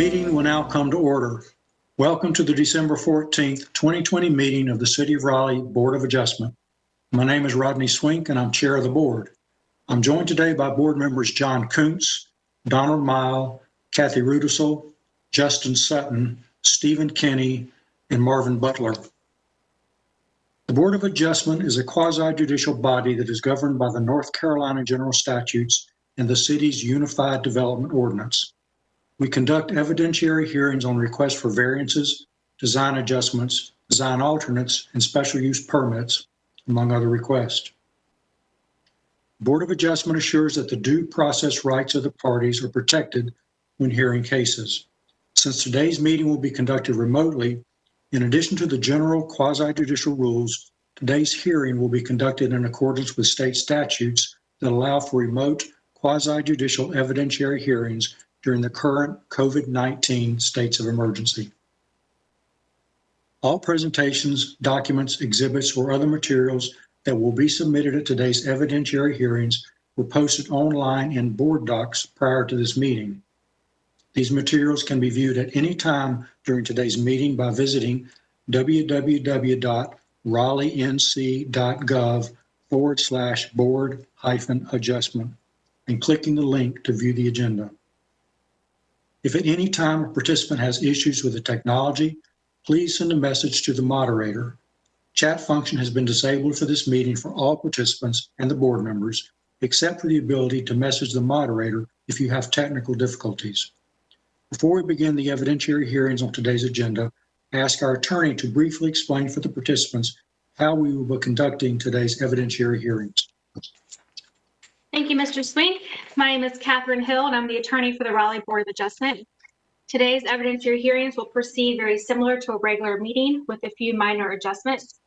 meeting will now come to order. Welcome to the December 14th, 2020 meeting of the City of Raleigh Board of Adjustment. My name is Rodney Swink and I'm chair of the board. I'm joined today by board members John Kuntz, Donald Mile, Kathy Rudisell, Justin Sutton, Stephen Kinney, and Marvin Butler. The Board of Adjustment is a quasi-judicial body that is governed by the North Carolina General Statutes and the city's Unified Development Ordinance. We conduct evidentiary hearings on requests for variances, design adjustments, design alternates, and special use permits, among other requests. The Board of Adjustment assures that the due process rights of the parties are protected when hearing cases. Since today's meeting will be conducted remotely, in addition to the general quasi-judicial rules, today's hearing will be conducted in accordance with state statutes that allow for remote quasi-judicial evidentiary hearings during the current COVID-19 states of emergency. All presentations, documents, exhibits, or other materials that will be submitted at today's evidentiary hearings were posted online in board docs prior to this meeting. These materials can be viewed at any time during today's meeting by visiting www.raleighNC.gov/board-adjustment and clicking the link to view the agenda. If at any time a participant has issues with the technology, please send a message to the moderator. Chat function has been disabled for this meeting for all participants and the board members, except for the ability to message the moderator if you have technical difficulties. Before we begin the evidentiary hearings on today's agenda, I ask our attorney to briefly explain for the participants how we will be conducting today's evidentiary hearings. Thank you, Mr. Swink. My name is Catherine Hill, and I'm the attorney for the Raleigh Board of Adjustment. Today's evidentiary hearings will proceed very similar to a regular meeting with a few minor adjustments.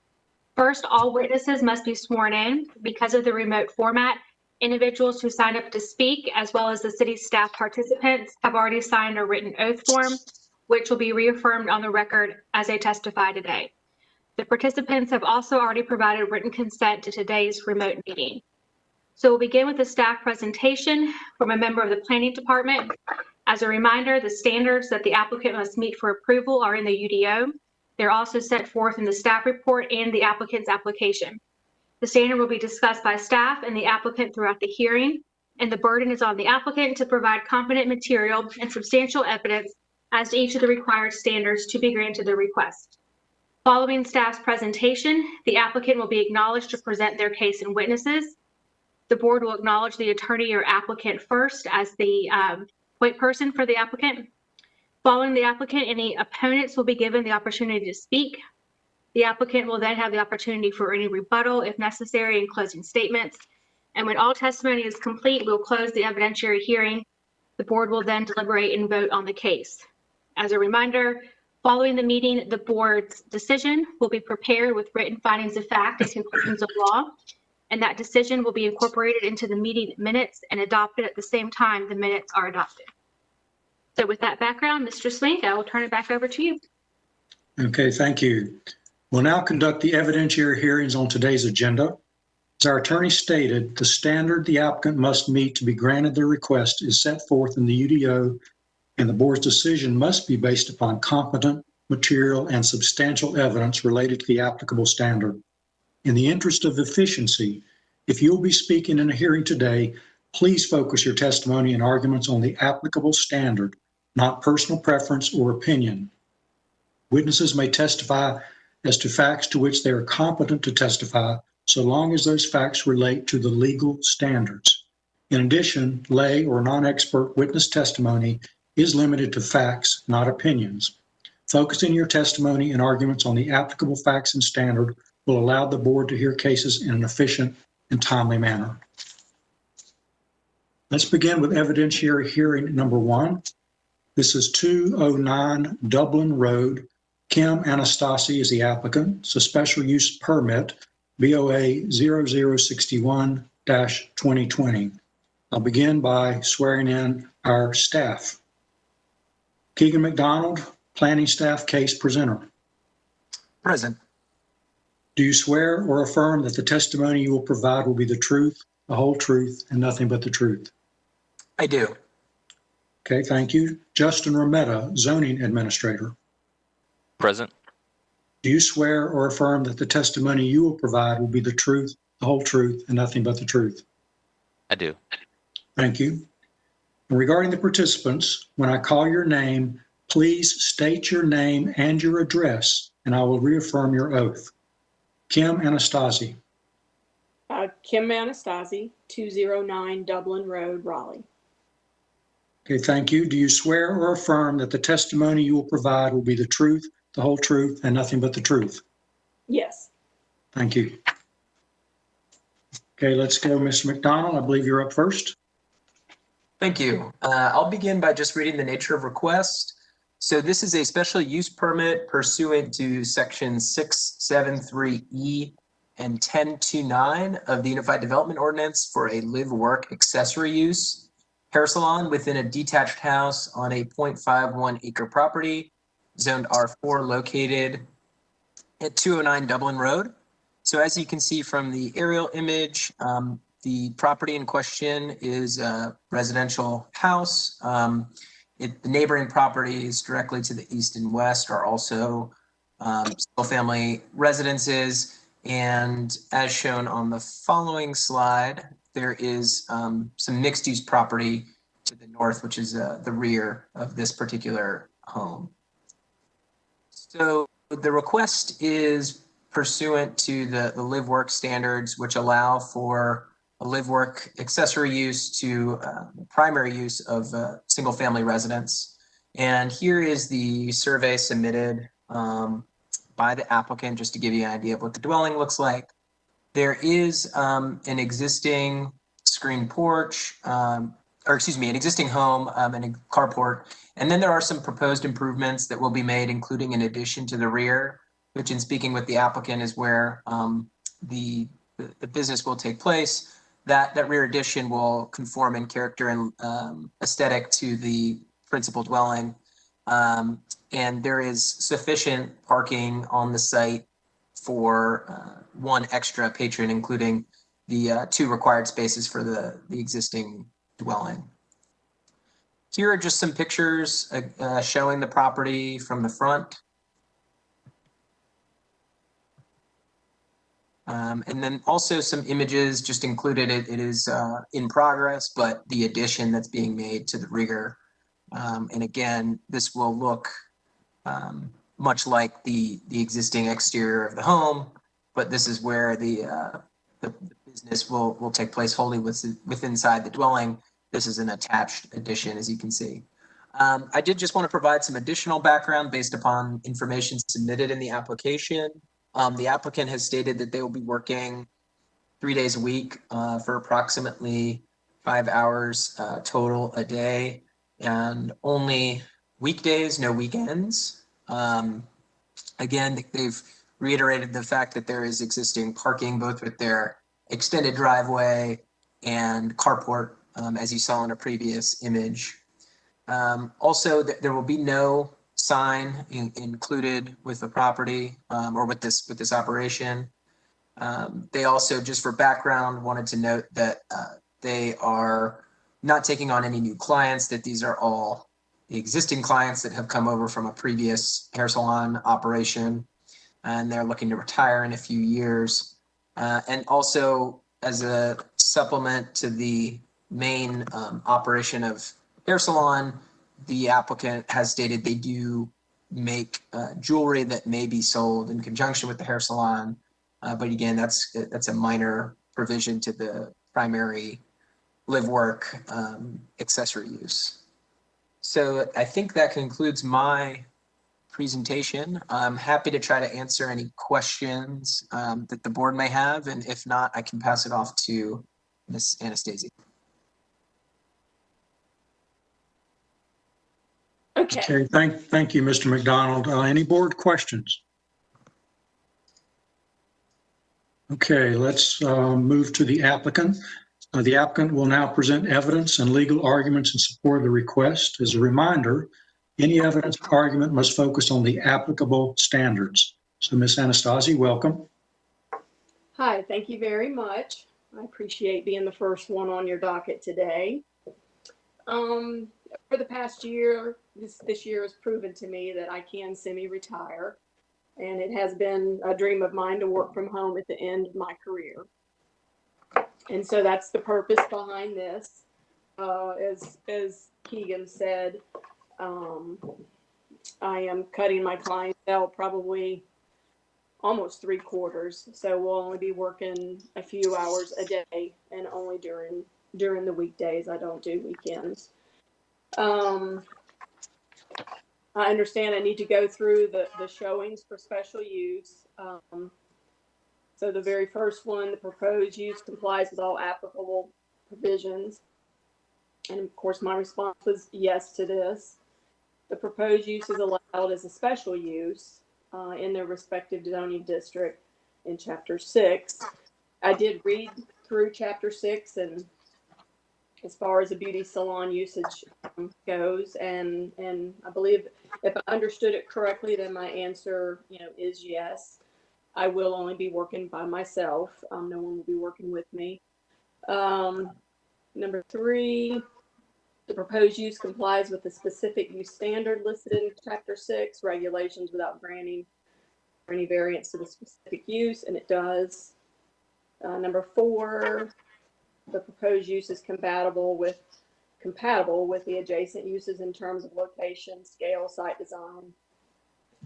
First, all witnesses must be sworn in. Because of the remote format, individuals who sign up to speak, as well as the city staff participants, have already signed a written oath form, which will be reaffirmed on the record as they testify today. The participants have also already provided written consent to today's remote meeting. So we'll begin with a staff presentation from a member of the planning department. As a reminder, the standards that the applicant must meet for approval are in the UDO. They're also set forth in the staff report and the applicant's application. The standard will be discussed by staff and the applicant throughout the hearing, and the burden is on the applicant to provide competent material and substantial evidence as to each of the required standards to be granted the request. Following staff's presentation, the applicant will be acknowledged to present their case and witnesses. The board will acknowledge the attorney or applicant first as the point person for the applicant. Following the applicant, any opponents will be given the opportunity to speak. The applicant will then have the opportunity for any rebuttal if necessary in closing statements. And when all testimony is complete, we'll close the evidentiary hearing. The board will then deliberate and vote on the case. As a reminder, following the meeting, the board's decision will be prepared with written findings of fact and conclusions of law, and that decision will be incorporated into the meeting minutes and adopted at the same time the minutes are adopted. So with that background, Mr. Swink, I will turn it back over to you. Okay, thank you. We'll now conduct the evidentiary hearings on today's agenda. As our attorney stated, the standard the applicant must meet to be granted their request is set forth in the UDO, and the board's decision must be based upon competent, material, and substantial evidence related to the applicable standard. In the interest of efficiency, if you'll be speaking in a hearing today, please focus your testimony and arguments on the applicable standard, not personal preference or opinion. Witnesses may testify as to facts to which they are competent to testify, so long as those facts relate to the legal standards. In addition, lay or non-expert witness testimony is limited to facts, not opinions. Focusing your testimony and arguments on the applicable facts and standard will allow the board to hear cases in an efficient and timely manner. Let's begin with evidentiary hearing number 1. This is 209 Dublin Road. Kim Anastasi is the applicant. It's a special use permit, BOA 0061-2020. I'll begin by swearing in our staff. Keegan McDonald, planning staff case presenter. Present. Do you swear or affirm that the testimony you will provide will be the truth, the whole truth, and nothing but the truth? I do. Okay, thank you. Justin Rometta, Zoning Administrator. Present. Do you swear or affirm that the testimony you will provide will be the truth, the whole truth, and nothing but the truth? I do. Thank you. And regarding the participants, when I call your name, please state your name and your address, and I will reaffirm your oath. Kim Anastasi. Kim Anastasi, 209 Dublin Road, Raleigh. Okay, thank you. Do you swear or affirm that the testimony you will provide will be the truth, the whole truth, and nothing but the truth? Yes. Thank you. Okay, let's go, Mr. McDonald. I believe you're up first. Thank you. I'll begin by just reading the nature of request. So this is a special use permit pursuant to section 673E and 1029 of the Unified Development Ordinance for a live-work accessory use hair salon within a detached house on a 0.51 acre property, zoned R4, located at 209 Dublin Road. So as you can see from the aerial image, the property in question is a residential house. The neighboring properties directly to the east and west are also single-family residences. And as shown on the following slide, there is some mixed-use property to the north, which is the rear of this particular home. So the request is pursuant to the live-work standards, which allow for a live-work accessory use to primary use of single-family residence. And here is the survey submitted by the applicant, just to give you an idea of what the dwelling looks like. There is an existing screened porch, an existing home and a carport. And then there are some proposed improvements that will be made, including an addition to the rear, which in speaking with the applicant is where the business will take place. That rear addition will conform in character and aesthetic to the principal dwelling. And there is sufficient parking on the site for one extra patron, including the 2 required spaces for the existing dwelling. Here are just some pictures showing the property from the front. And then also some images just included. It is in progress, but the addition that's being made to the rear. And again, this will look much like the existing exterior of the home, but this is where the business will take place wholly within inside the dwelling. This is an attached addition, as you can see. I did just want to provide some additional background based upon information submitted in the application. The applicant has stated that they will be working 3 days a week for approximately 5 hours total a day, and only weekdays, no weekends. Again, they've reiterated the fact that there is existing parking both with their extended driveway and carport, as you saw in a previous image. Also, there will be no sign included with the property or with this operation. They also, just for background, wanted to note that they are not taking on any new clients, that these are all the existing clients that have come over from a previous hair salon operation, and they're looking to retire in a few years. And also, as a supplement to the main operation of hair salon, the applicant has stated they do make jewelry that may be sold in conjunction with the hair salon. But again, that's a minor provision to the primary live work accessory use. So I think that concludes my presentation. I'm happy to try to answer any questions that the board may have. And if not, I can pass it off to Ms. Anastasia. Okay. Okay, thank you, Mr. McDonald. Any board questions? Okay, let's move to the applicant. The applicant will now present evidence and legal arguments in support of the request. As a reminder, any evidence or argument must focus on the applicable standards. So, Ms. Anastasi, welcome. Hi, thank you very much. I appreciate being the first one on your docket today. For the past year, this year has proven to me that I can semi-retire, and it has been a dream of mine to work from home at the end of my career. And so that's the purpose behind this. As Keegan said, I am cutting my clientele probably almost 3/4. So we'll only be working a few hours a day, and only during the weekdays. I don't do weekends. I understand I need to go through the showings for special use. So the very first one, the proposed use complies with all applicable provisions. And of course, my response was yes to this. The proposed use is allowed as a special use in their respective zoning district in Chapter 6. I did read through Chapter 6, and as far as the beauty salon usage goes, and I believe if I understood it correctly, then my answer, is yes. I will only be working by myself. No one will be working with me. Number 3, the proposed use complies with the specific use standard listed in Chapter 6, regulations without granting any variance to the specific use, and it does. Number 4, the proposed use is compatible with the adjacent uses in terms of location, scale, site design,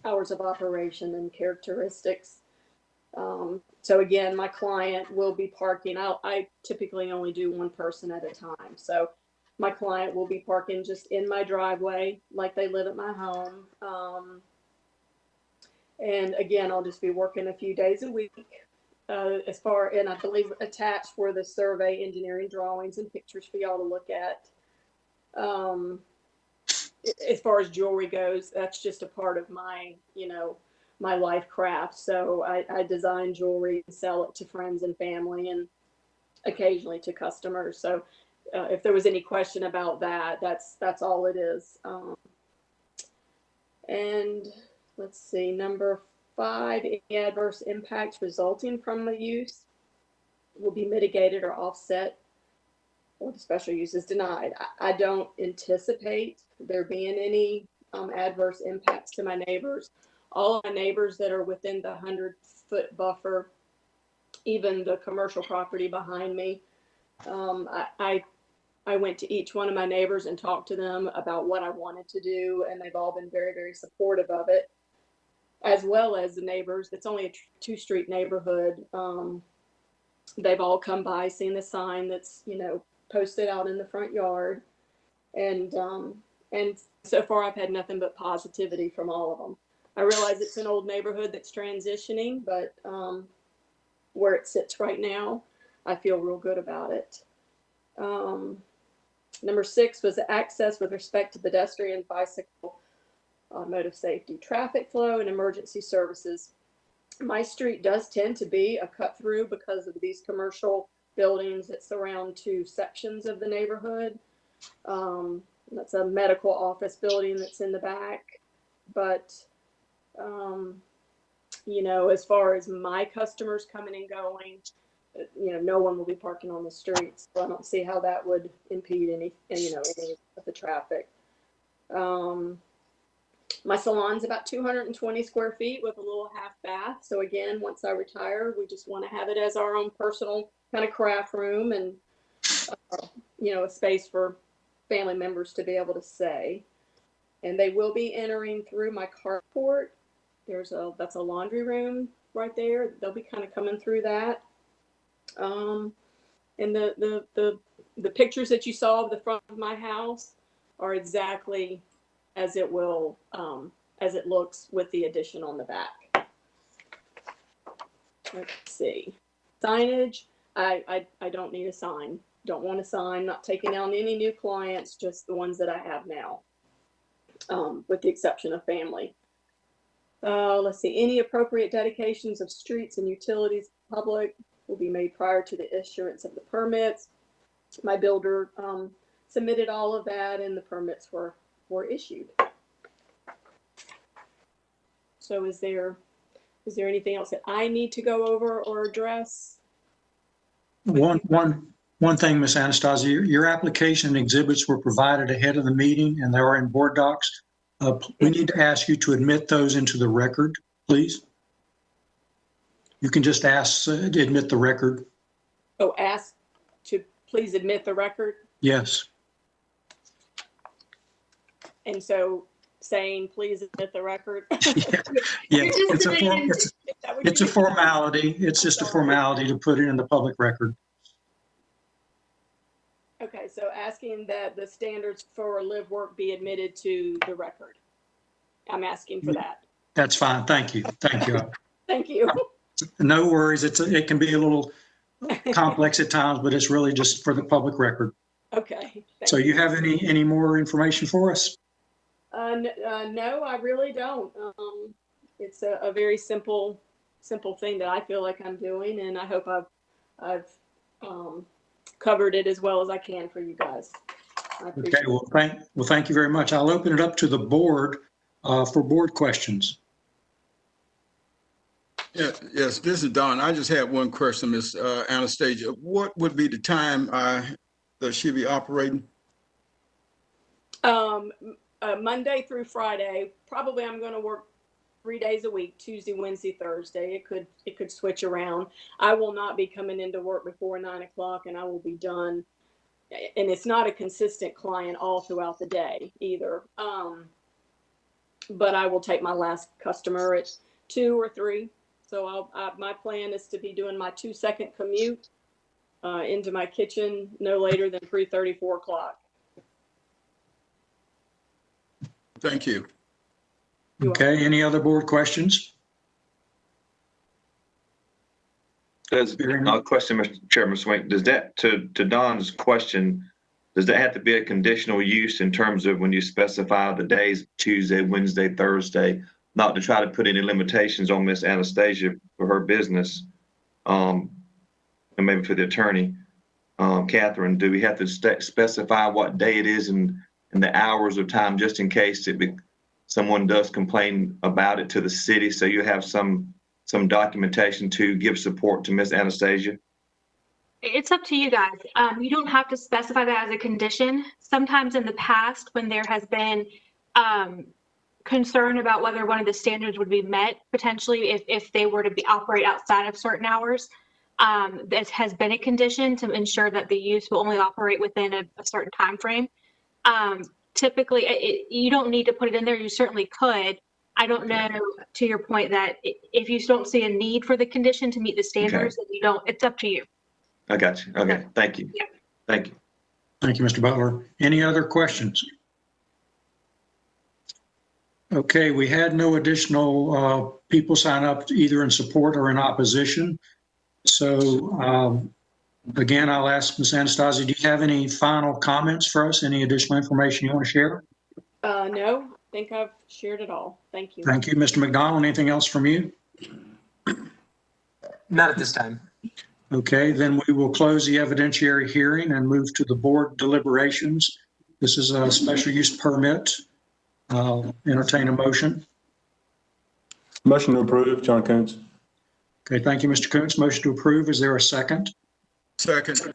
hours of operation, and characteristics. So again, my client will be parking. I typically only do one person at a time. So my client will be parking just in my driveway like they live at my home. And again, I'll just be working a few days a week. And I believe attached were the survey engineering drawings and pictures for y'all to look at. As far as jewelry goes, that's just a part of my, my life craft. So I design jewelry and sell it to friends and family and occasionally to customers. So if there was any question about that, that's all it is. And let's see, number 5, any adverse impacts resulting from the use will be mitigated or offset, or the special use is denied. I don't anticipate there being any adverse impacts to my neighbors. All of my neighbors that are within the 100-foot buffer, even the commercial property behind me, I went to each one of my neighbors and talked to them about what I wanted to do, and they've all been very, very supportive of it, as well as the neighbors. It's only a 2-street neighborhood. They've all come by, seen the sign that's, posted out in the front yard. And so far I've had nothing but positivity from all of them. I realize it's an old neighborhood that's transitioning, but where it sits right now, I feel real good about it. Number 6 was the access with respect to pedestrian, bicycle, automotive safety, traffic flow, and emergency services. My street does tend to be a cut through because of these commercial buildings that surround 2 sections of the neighborhood. That's a medical office building that's in the back. But, as far as my customers coming and going, no one will be parking on the streets. So I don't see how that would impede any of the traffic. My salon's about 220 square feet with a little half bath. So again, once I retire, we just want to have it as our own personal kind of craft room and, a space for family members to be able to stay. And they will be entering through my carport. That's a laundry room right there. They'll be kind of coming through that. And the pictures that you saw of the front of my house are exactly as it will, as it looks with the addition on the back. Let's see. Signage, I don't need a sign. Don't want a sign, not taking on any new clients, just the ones that I have now, with the exception of family. Let's see, any appropriate dedications of streets and utilities to the public will be made prior to the issuance of the permits. My builder submitted all of that, and the permits were issued. So is there anything else that I need to go over or address? One One thing, Ms. Anastasia, your application and exhibits were provided ahead of the meeting and they are in board docs. We need to ask you to admit those into the record, please. You can just ask to admit the record. Oh, ask to please admit the record. Yes. And so saying, please admit the record. Yeah, it's a formality. It's just a formality to put it in the public record. Okay, so asking that the standards for live work be admitted to the record. I'm asking for that. That's fine. Thank you. Thank you. Thank you. No worries. It can be a little complex at times, but it's really just for the public record. Okay. So you have any more information for us? No, I really don't. It's a very simple thing that I feel like I'm doing, and I hope I've covered it as well as I can for you guys. Okay. Well, thank you very much. I'll open it up to the board for board questions. Yeah, yes, this is Don. I just have one question, Ms. Anastasia. What would be the time that she'll be operating? Monday through Friday. Probably I'm going to work 3 days a week, Tuesday, Wednesday, Thursday. It could switch around. I will not be coming into work before 9 o'clock, and I will be done. And it's not a consistent client all throughout the day either. But I will take my last customer at 2 or 3. So my plan is to be doing my 2-second commute into my kitchen no later than 3:30, 4 o'clock. Thank you. Okay. Any other board questions? Does question, Mr. Chairman Swink, does that, to Don's question, does that have to be a conditional use in terms of when you specify the days, Tuesday, Wednesday, Thursday, not to try to put any limitations on Miss Anastasia for her business, and maybe for the attorney, Catherine, do we have to specify what day it is and the hours of time, just in case someone does complain about it to the city, so you have some documentation to give support to Miss Anastasia? It's up to you guys. You don't have to specify that as a condition. Sometimes in the past, when there has been concern about whether one of the standards would be met, potentially if they were to operate outside of certain hours, this has been a condition to ensure that the use will only operate within a certain time frame. Typically, you don't need to put it in there. You certainly could. I don't know, to your point, that if you don't see a need for the condition to meet the standards, then you don't. It's up to you. I got you. Okay, thank you. Yeah. Thank you. Thank you, Mr. Butler. Any other questions? Okay, we had no additional people sign up either in support or in opposition. So again, I'll ask Ms. Anastasia, do you have any final comments for us? Any additional information you want to share? No, I think I've shared it all. Thank you. Thank you. Mr. McDonald, anything else from you? Not at this time. Okay, then we will close the evidentiary hearing and move to the board deliberations. This is a special use permit. I'll entertain a motion. Motion to approve, John Coons. Okay, thank you, Mr. Coons. Motion to approve. Is there a second? Second.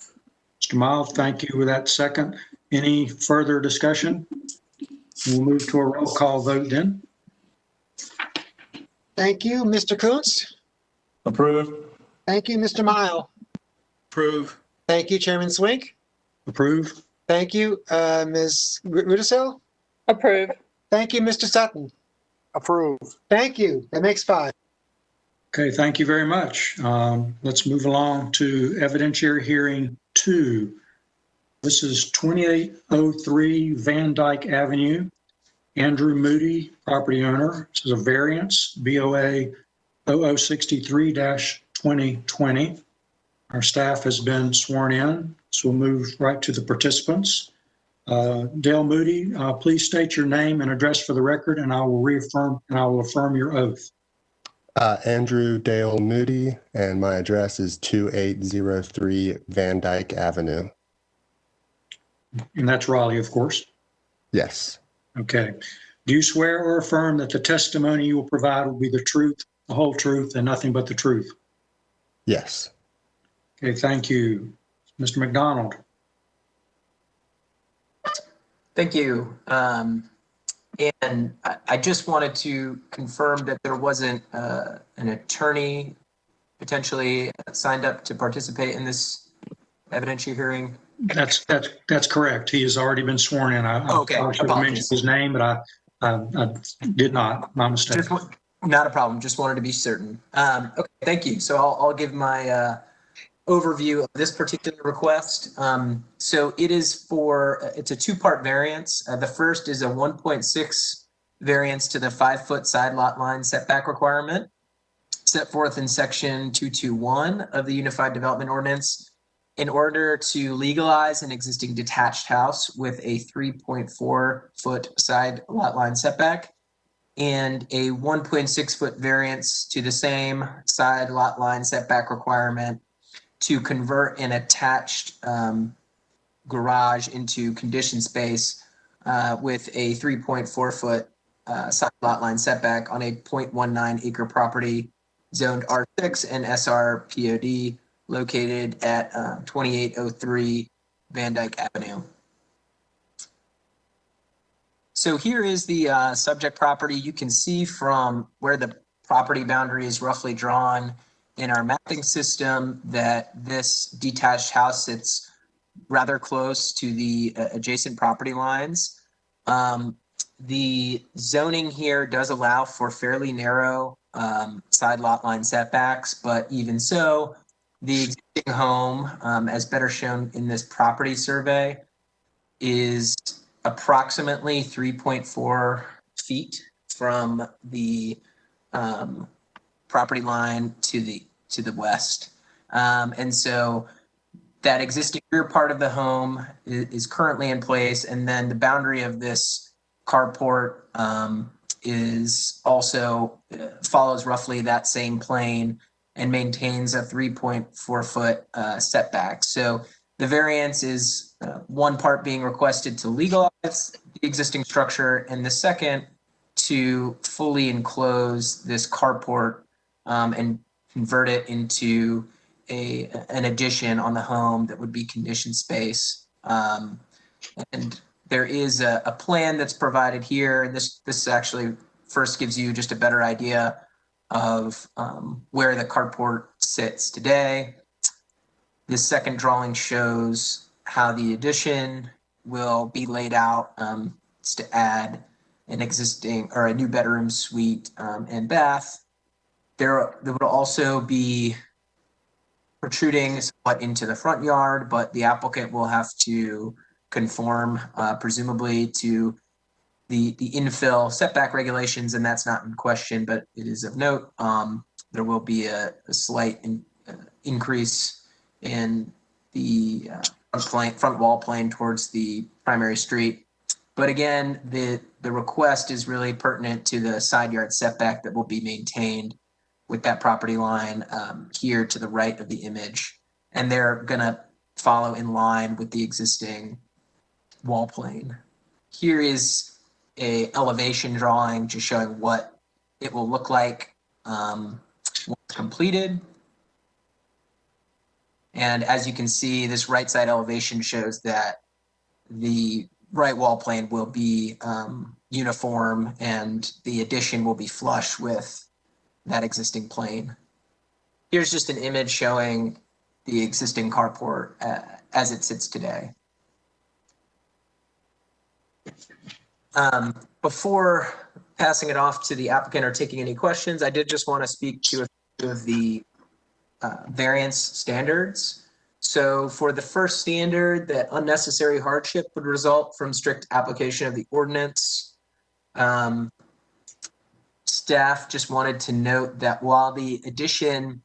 Mr. Miles, thank you with that second. Any further discussion? We'll move to a roll call vote then. Thank you, Mr. Coons. Approve. Thank you, Mr. Mile. Approve. Thank you, Chairman Swink. Approve. Thank you, Ms. Rudisill. Approve. Thank you, Mr. Sutton. Approve. Thank you. That makes 5. Okay, thank you very much. Let's move along to evidentiary hearing 2. This is 2803 Van Dyke Avenue. Andrew Moody, property owner. This is a variance, BOA 0063-2020. Our staff has been sworn in, so we'll move right to the participants. Dale Moody, please state your name and address for the record, and I will affirm your oath. Andrew Dale Moody, and my address is 2803 Van Dyke Avenue. And that's Raleigh, of course. Yes. Okay. Do you swear or affirm that the testimony you will provide will be the truth, the whole truth, and nothing but the truth? Yes. Okay, thank you. Mr. McDonald. Thank you. And I just wanted to confirm that there wasn't an attorney potentially signed up to participate in this evidentiary hearing. That's correct. He has already been sworn in. I Okay, probably should have mentioned apologies. his name, but I did not. My mistake. Not a problem. Just wanted to be certain. Okay, thank you. So I'll give my overview of this particular request. So it is it's a two-part variance. The first is a 1.6 variance to the 5-foot side lot line setback requirement set forth in section 221 of the Unified Development Ordinance in order to legalize an existing detached house with a 3.4-foot side lot line setback, and a 1.6-foot variance to the same side lot line setback requirement to convert an attached garage into conditioned space with a 3.4-foot side lot line setback on a 0.19 acre property zoned R6 and SR POD located at 2803 Van Dyke Avenue. So here is the subject property. You can see from where the property boundary is roughly drawn in our mapping system that this detached house sits rather close to the adjacent property lines. The zoning here does allow for fairly narrow side lot line setbacks, but even so, the existing home, as better shown in this property survey, is approximately 3.4 feet from the property line to the west. And so that existing rear part of the home is currently in place, and then the boundary of this carport is also follows roughly that same plane and maintains a 3.4 foot setback. So the variance is one part being requested to legalize the existing structure, and the second to fully enclose this carport and convert it into an addition on the home that would be conditioned space. And there is a plan that's provided here. And this actually first gives you just a better idea of where the carport sits today. This second drawing shows how the addition will be laid out. It's to add an existing or a new bedroom, suite, and bath. There would also be protruding somewhat into the front yard, but the applicant will have to conform presumably to the infill setback regulations, and that's not in question, but it is of note. There will be a slight increase in the front wall plane towards the primary street. But again, the request is really pertinent to the side yard setback that will be maintained with that property line here to the right of the image. And they're gonna follow in line with the existing wall plane. Here is a elevation drawing just showing what it will look like once completed. And as you can see, this right side elevation shows that the right wall plane will be uniform and the addition will be flush with that existing plane. Here's just an image showing the existing carport as it sits today. Before passing it off to the applicant or taking any questions, I did just want to speak to a few of the variance standards. So for the first standard, that unnecessary hardship would result from strict application of the ordinance. Staff just wanted to note that while the addition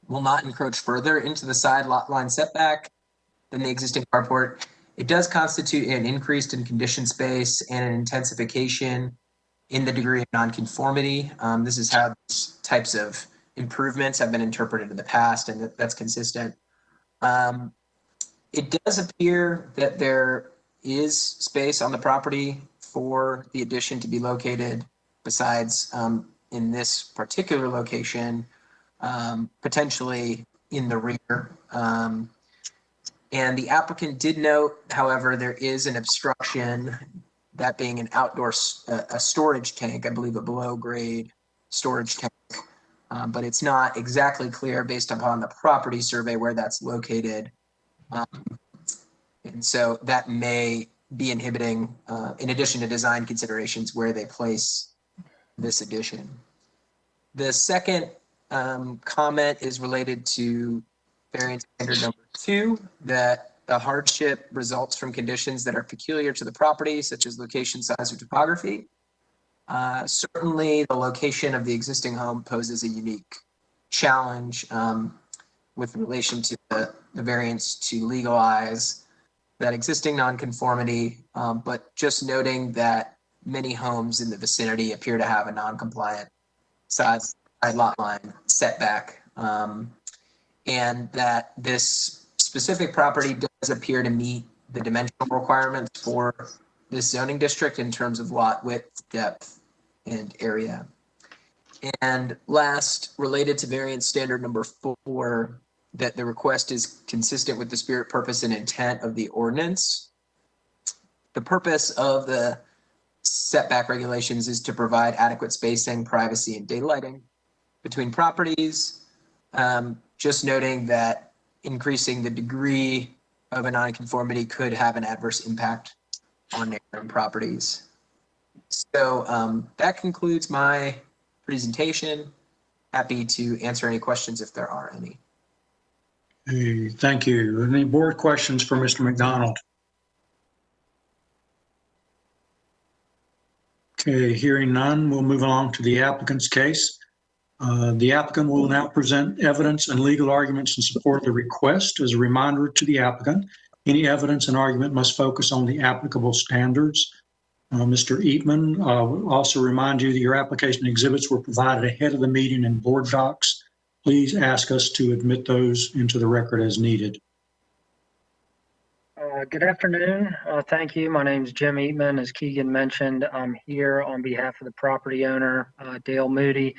will not encroach further into the side lot line setback than the existing carport, it does constitute an increase in conditioned space and an intensification in the degree of nonconformity. This is how these types of improvements have been interpreted in the past, and that's consistent. It does appear that there is space on the property for the addition to be located besides in this particular location, potentially in the rear. And the applicant did note, however, there is an obstruction, that being an outdoor a storage tank, I believe a below grade storage tank. But it's not exactly clear based upon the property survey where that's located. And so that may be inhibiting, in addition to design considerations, where they place this addition. The second comment is related to variance standard number 2, that the hardship results from conditions that are peculiar to the property, such as location, size, or topography. Certainly, the location of the existing home poses a unique challenge with relation to the variance to legalize that existing nonconformity, but just noting that many homes in the vicinity appear to have a non-compliant side lot line setback, and that this specific property does appear to meet the dimensional requirements for this zoning district in terms of lot width, depth, and area. And last, related to variance standard number 4, that the request is consistent with the spirit, purpose, and intent of the ordinance. The purpose of the setback regulations is to provide adequate spacing, privacy, and daylighting between properties. Just noting that increasing the degree of a nonconformity could have an adverse impact on neighboring properties. So that concludes my presentation. Happy to answer any questions if there are any. Hey, thank you. Any board questions for Mr. McDonald? Okay, hearing none, we'll move along to the applicant's case. The applicant will now present evidence and legal arguments in support of the request. As a reminder to the applicant, any evidence and argument must focus on the applicable standards. Mr. Eatman, will also remind you that your application exhibits were provided ahead of the meeting in board docs. Please ask us to admit those into the record as needed. Good afternoon. Thank you. My name is Jim Eatman. As Keegan mentioned, I'm here on behalf of the property owner, Dale Moody,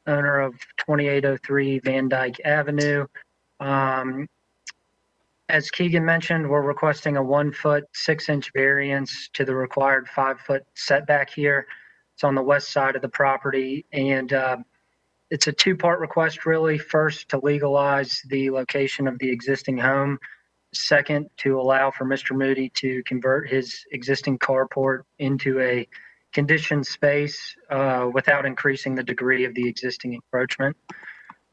owner of 2803 Van Dyke Avenue. As Keegan mentioned, we're requesting a 1 foot 6 inch variance to the required 5 foot setback here. It's on the west side of the property, and it's a 2-part request really. First, to legalize the location of the existing home. Second, to allow for Mr. Moody to convert his existing carport into a conditioned space without increasing the degree of the existing encroachment.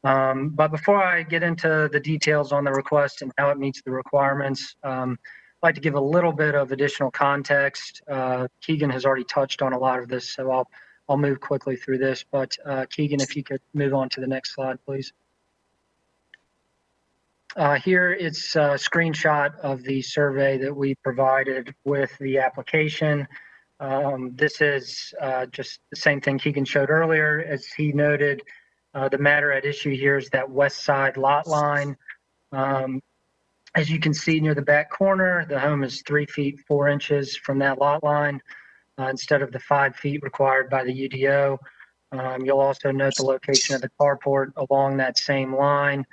But before I get into the details on the request and how it meets the requirements, I'd like to give a little bit of additional context. Keegan has already touched on a lot of this, so I'll move quickly through this. But Keegan, if you could move on to the next slide, please. Here it's a screenshot of the survey that we provided with the application. This is just the same thing Keegan showed earlier. As he noted, the matter at issue here is that west side lot line. As you can see near the back corner, the home is 3 feet 4 inches from that lot line instead of the 5 feet required by the UDO. You'll also note the location of the carport along that same line.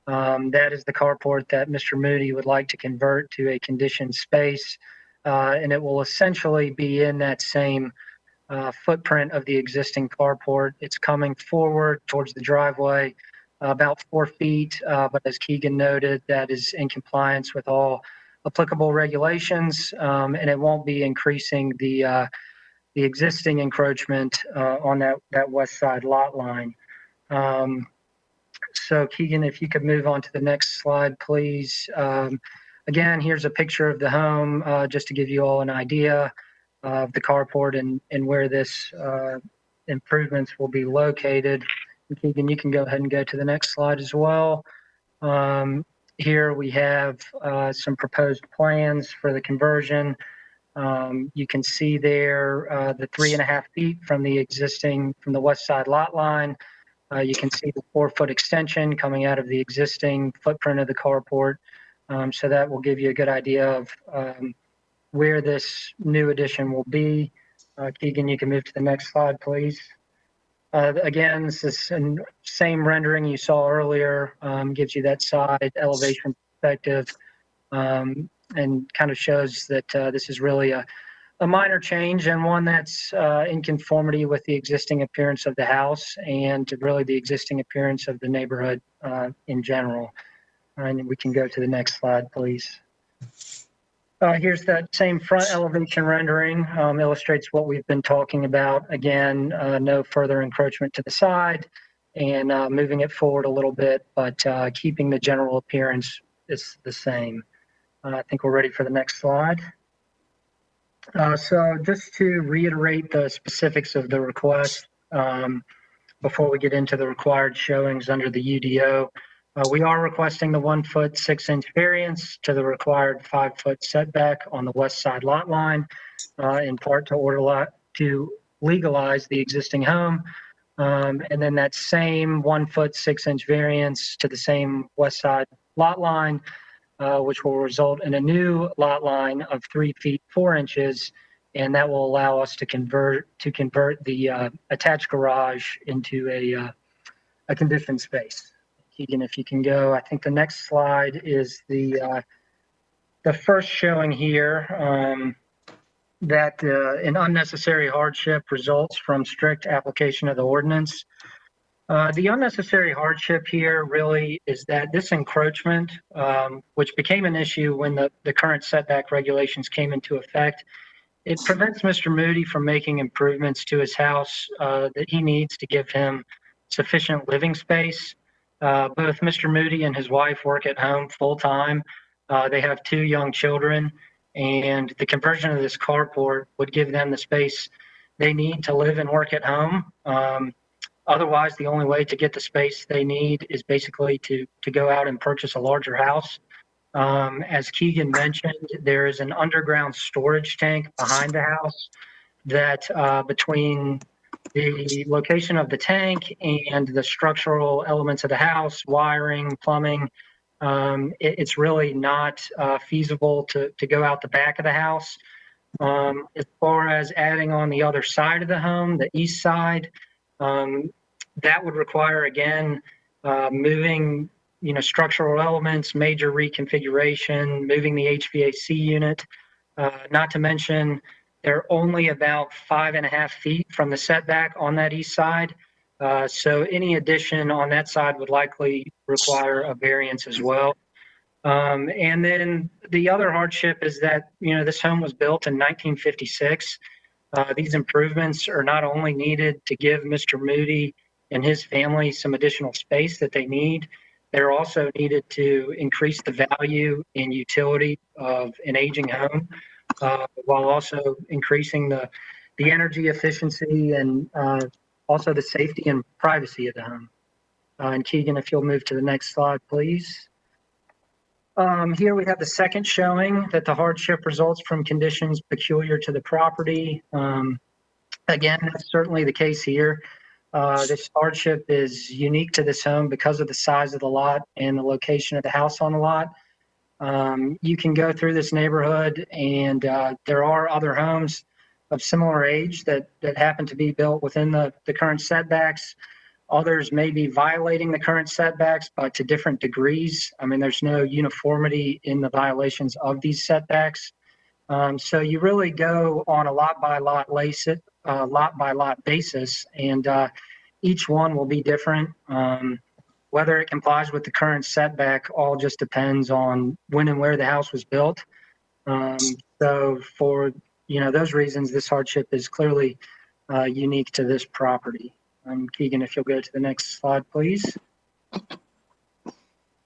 That is the carport that Mr. Moody would like to convert to a conditioned space, and it will essentially be in that same footprint of the existing carport. It's coming forward towards the driveway about 4 feet, but as Keegan noted, that is in compliance with all applicable regulations, and it won't be increasing the existing encroachment on that west side lot line. So Keegan, if you could move on to the next slide, please. Again, here's a picture of the home, just to give you all an idea of the carport and where this improvements will be located. And Keegan, you can go ahead and go to the next slide as well. Here we have some proposed plans for the conversion. You can see there the 3.5 feet from the west side lot line. You can see the 4 foot extension coming out of the existing footprint of the carport. So that will give you a good idea of where this new addition will be. Keegan, you can move to the next slide, please. Again, this is the same rendering you saw earlier, gives you that side elevation perspective and kind of shows that this is really a minor change and one that's in conformity with the existing appearance of the house and really the existing appearance of the neighborhood in general. And we can go to the next slide, please. Here's that same front elevation rendering, illustrates what we've been talking about. Again, no further encroachment to the side and moving it forward a little bit, but keeping the general appearance is the same. I think we're ready for the next slide. So just to reiterate the specifics of the request, before we get into the required showings under the UDO, we are requesting the 1 foot 6 inch variance to the required 5 foot setback on the west side lot line, in part to legalize the existing home. And then that same 1 foot 6 inch variance to the same west side lot line, which will result in a new lot line of 3 feet 4 inches, and that will allow us to convert the attached garage into a conditioned space. Keegan, if you can go, I think the next slide is the first showing here that an unnecessary hardship results from strict application of the ordinance. The unnecessary hardship here really is that this encroachment, which became an issue when the current setback regulations came into effect, it prevents Mr. Moody from making improvements to his house that he needs to give him sufficient living space. Both Mr. Moody and his wife work at home full time. They have 2 young children, and the conversion of this carport would give them the space they need to live and work at home. Otherwise, the only way to get the space they need is basically to go out and purchase a larger house. As Keegan mentioned, there is an underground storage tank behind the house that between the location of the tank and the structural elements of the house, wiring, plumbing, it's really not feasible to go out the back of the house. As far as adding on the other side of the home, the east side, that would require, again, moving structural elements, major reconfiguration, moving the HVAC unit, not to mention they're only about 5.5 feet from the setback on that east side. So any addition on that side would likely require a variance as well. And then the other hardship is that, this home was built in 1956. These improvements are not only needed to give Mr. Moody and his family some additional space that they need, they're also needed to increase the value and utility of an aging home, while also increasing the energy efficiency and also the safety and privacy of the home. And Keegan, if you'll move to the next slide, please. Here we have the second showing that the hardship results from conditions peculiar to the property. Again, that's certainly the case here. This hardship is unique to this home because of the size of the lot and the location of the house on the lot. You can go through this neighborhood and there are other homes of similar age that happen to be built within the current setbacks. Others may be violating the current setbacks, but to different degrees. I mean, there's no uniformity in the violations of these setbacks. So you really go on a lot by lot basis, and each one will be different. Whether it complies with the current setback all just depends on when and where the house was built. So for those reasons, this hardship is clearly unique to this property. Keegan, if you'll go to the next slide, please.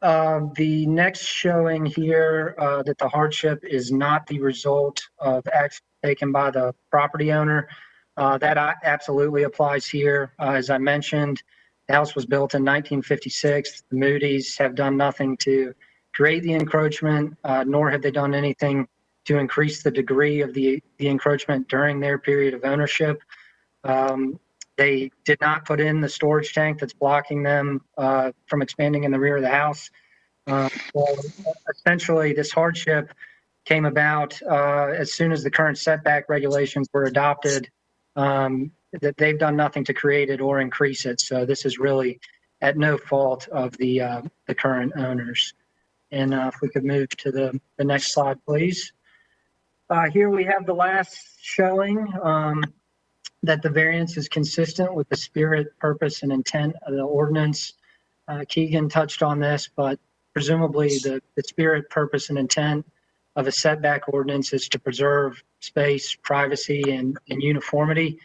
The next showing here that the hardship is not the result of action taken by the property owner. That absolutely applies here. As I mentioned, the house was built in 1956. The Moody's have done nothing to create the encroachment, nor have they done anything to increase the degree of the encroachment during their period of ownership. They did not put in the storage tank that's blocking them from expanding in the rear of the house. So essentially, this hardship came about as soon as the current setback regulations were adopted, that they've done nothing to create it or increase it. So this is really at no fault of the current owners. And if we could move to the next slide, please. Here we have the last showing that the variance is consistent with the spirit, purpose, and intent of the ordinance. Keegan touched on this, but presumably the spirit, purpose, and intent of a setback ordinance is to preserve space, privacy, and uniformity.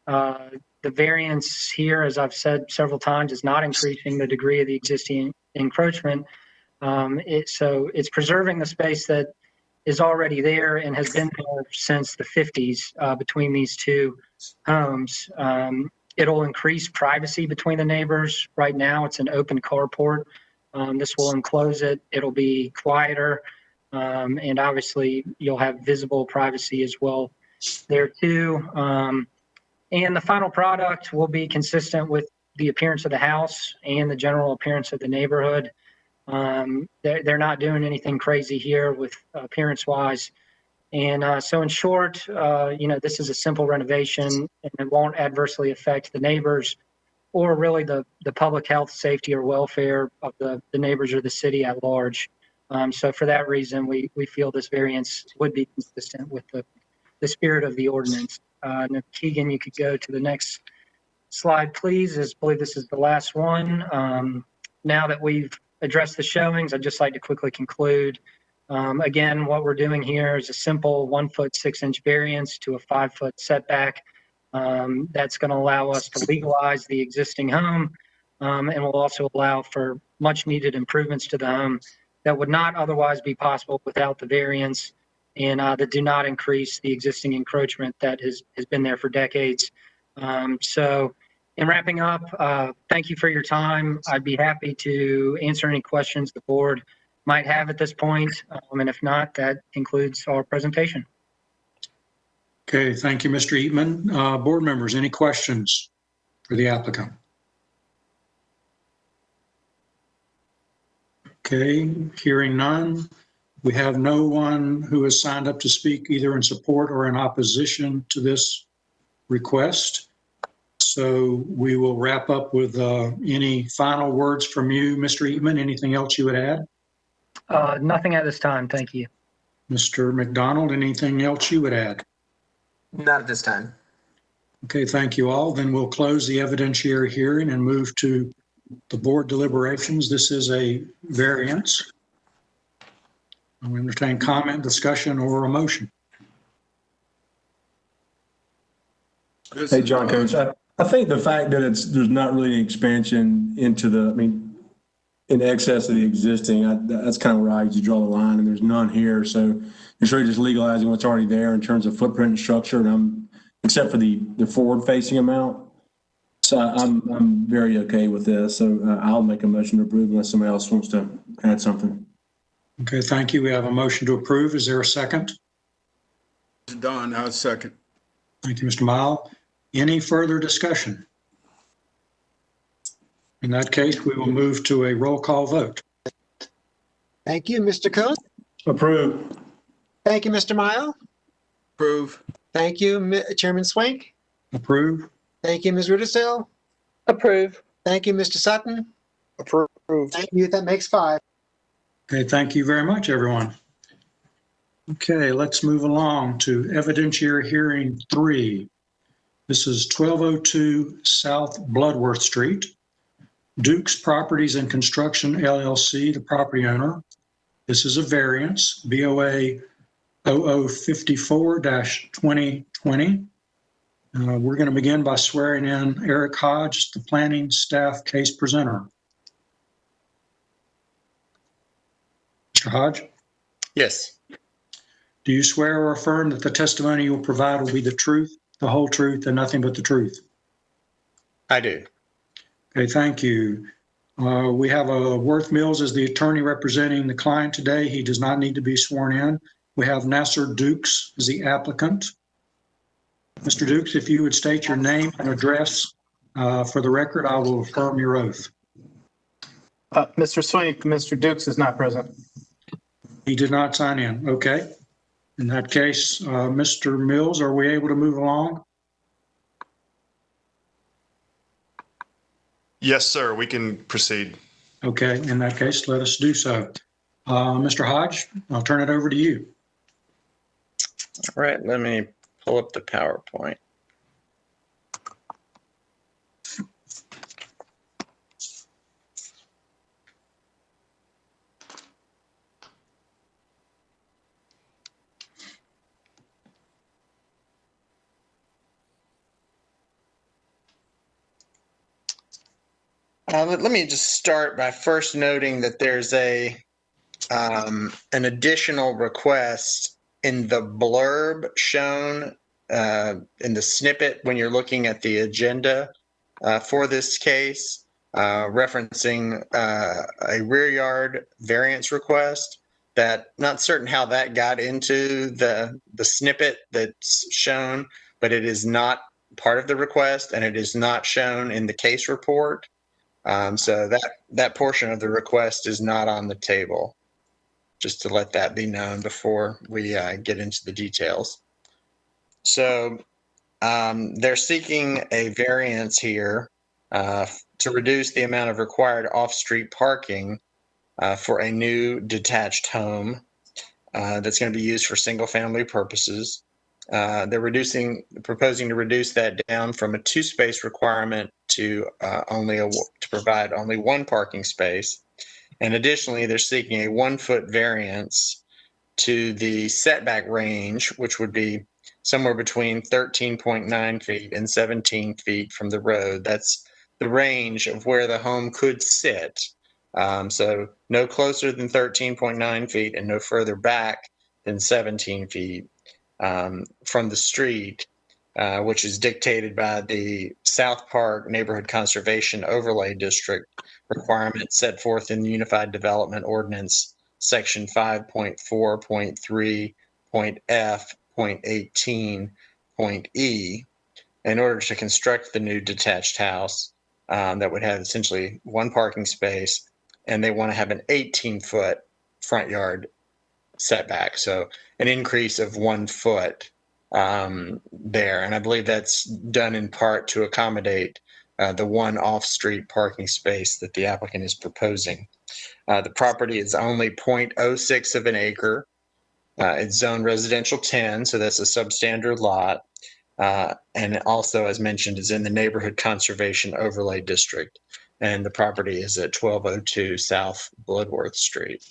The variance here, as I've said several times, is not increasing the degree of the existing encroachment. So it's preserving the space that is already there and has been there since the 50s between these two homes. It'll increase privacy between the neighbors. Right now, it's an open carport. This will enclose it. It'll be quieter. And obviously, you'll have visible privacy as well there too. And the final product will be consistent with the appearance of the house and the general appearance of the neighborhood. They're not doing anything crazy here with appearance-wise. And so in short, this is a simple renovation and it won't adversely affect the neighbors or really the public health, safety, or welfare of the neighbors or the city at large. So for that reason, we feel this variance would be consistent with the spirit of the ordinance. And if Keegan, you could go to the next slide, please. I believe this is the last one. Now that we've addressed the showings, I'd just like to quickly conclude. Again, what we're doing here is a simple 1 foot 6 inch variance to a 5 foot setback. That's going to allow us to legalize the existing home and will also allow for much needed improvements to the home that would not otherwise be possible without the variance and that do not increase the existing encroachment that has been there for decades. So in wrapping up, thank you for your time. I'd be happy to answer any questions the board might have at this point. And if not, that concludes our presentation. Okay, thank you, Mr. Eatman. Board members, any questions for the applicant? Okay, hearing none. We have no one who has signed up to speak either in support or in opposition to this request. So we will wrap up with any final words from you, Mr. Eatman. Anything else you would add? Nothing at this time. Thank you. Mr. McDonald, anything else you would add? Not at this time. Okay, thank you all. Then we'll close the evidentiary hearing and move to the board deliberations. This is a variance. I entertain comment, discussion, or a motion. Hey, John Coates, I think the fact that there's not really an expansion into in excess of the existing, that's kind of where I usually draw the line, and there's none here. So it's really just legalizing what's already there in terms of footprint and structure, and except for the forward-facing amount. So I'm very okay with this. So I'll make a motion to approve unless somebody else wants to add something. Okay, thank you. We have a motion to approve. Is there a second? Don, I'll second. Thank you, Mr. Mile. Any further discussion? In that case, we will move to a roll call vote. Thank you, Mr. Coates. Approve. Thank you, Mr. Mile. Approve. Thank you, Chairman Swink. Approve. Thank you, Ms. Rudisill. Approve. Thank you, Mr. Sutton. Approve. Thank you. That makes 5. Okay, thank you very much, everyone. Okay, let's move along to evidentiary hearing 3. This is 1202 South Bloodworth Street. Duke's Properties and Construction, LLC, the property owner. This is a variance, BOA 0054-2020. We're going to begin by swearing in Eric Hodge, the planning staff case presenter. Mr. Hodge? Yes. Do you swear or affirm that the testimony you will provide will be the truth, the whole truth, and nothing but the truth? I do. Okay, thank you. We have Worth Mills as the attorney representing the client today. He does not need to be sworn in. We have Nasser Dukes as the applicant. Mr. Dukes, if you would state your name and address for the record, I will affirm your oath. Mr. Swink, Mr. Dukes is not present. He did not sign in. Okay. In that case, Mr. Mills, are we able to move along? Yes, sir. We can proceed. Okay. In that case, let us do so. Mr. Hodge, I'll turn it over to you. All right, let me pull up the PowerPoint. Let me just start by first noting that there's an additional request in the blurb shown in the snippet when you're looking at the agenda for this case, referencing a rear yard variance request. That not certain how that got into the snippet that's shown, but it is not part of the request and it is not shown in the case report. So that portion of the request is not on the table, just to let that be known before we get into the details. So they're seeking a variance here to reduce the amount of required off-street parking for a new detached home that's going to be used for single-family purposes. They're proposing to reduce that down from a 2-space requirement to provide only 1 parking space. And additionally, they're seeking a 1-foot variance to the setback range, which would be somewhere between 13.9 feet and 17 feet from the road. That's the range of where the home could sit. So no closer than 13.9 feet and no further back than 17 feet from the street, which is dictated by the South Park Neighborhood Conservation Overlay District requirement set forth in the Unified Development Ordinance, Section 5.4.3.F.18.E, in order to construct the new detached house that would have essentially 1 parking space, and they want to have an 18-foot front yard setback, so an increase of 1 foot there. And I believe that's done in part to accommodate the 1 off-street parking space that the applicant is proposing. The property is only 0.06 of an acre. It's zoned residential 10, so that's a substandard lot. And also, as mentioned, is in the Neighborhood Conservation Overlay District. And the property is at 1202 South Bloodworth Street.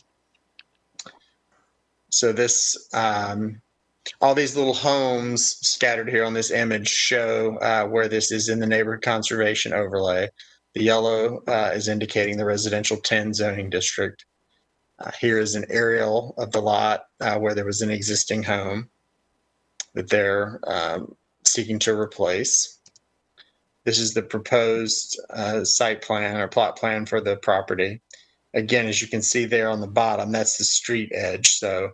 So this, all these little homes scattered here on this image show where this is in the Neighborhood Conservation Overlay. The yellow is indicating the residential 10 zoning district. Here is an aerial of the lot where there was an existing home that they're seeking to replace. This is the proposed site plan or plot plan for the property. Again, as you can see there on the bottom, that's the street edge. So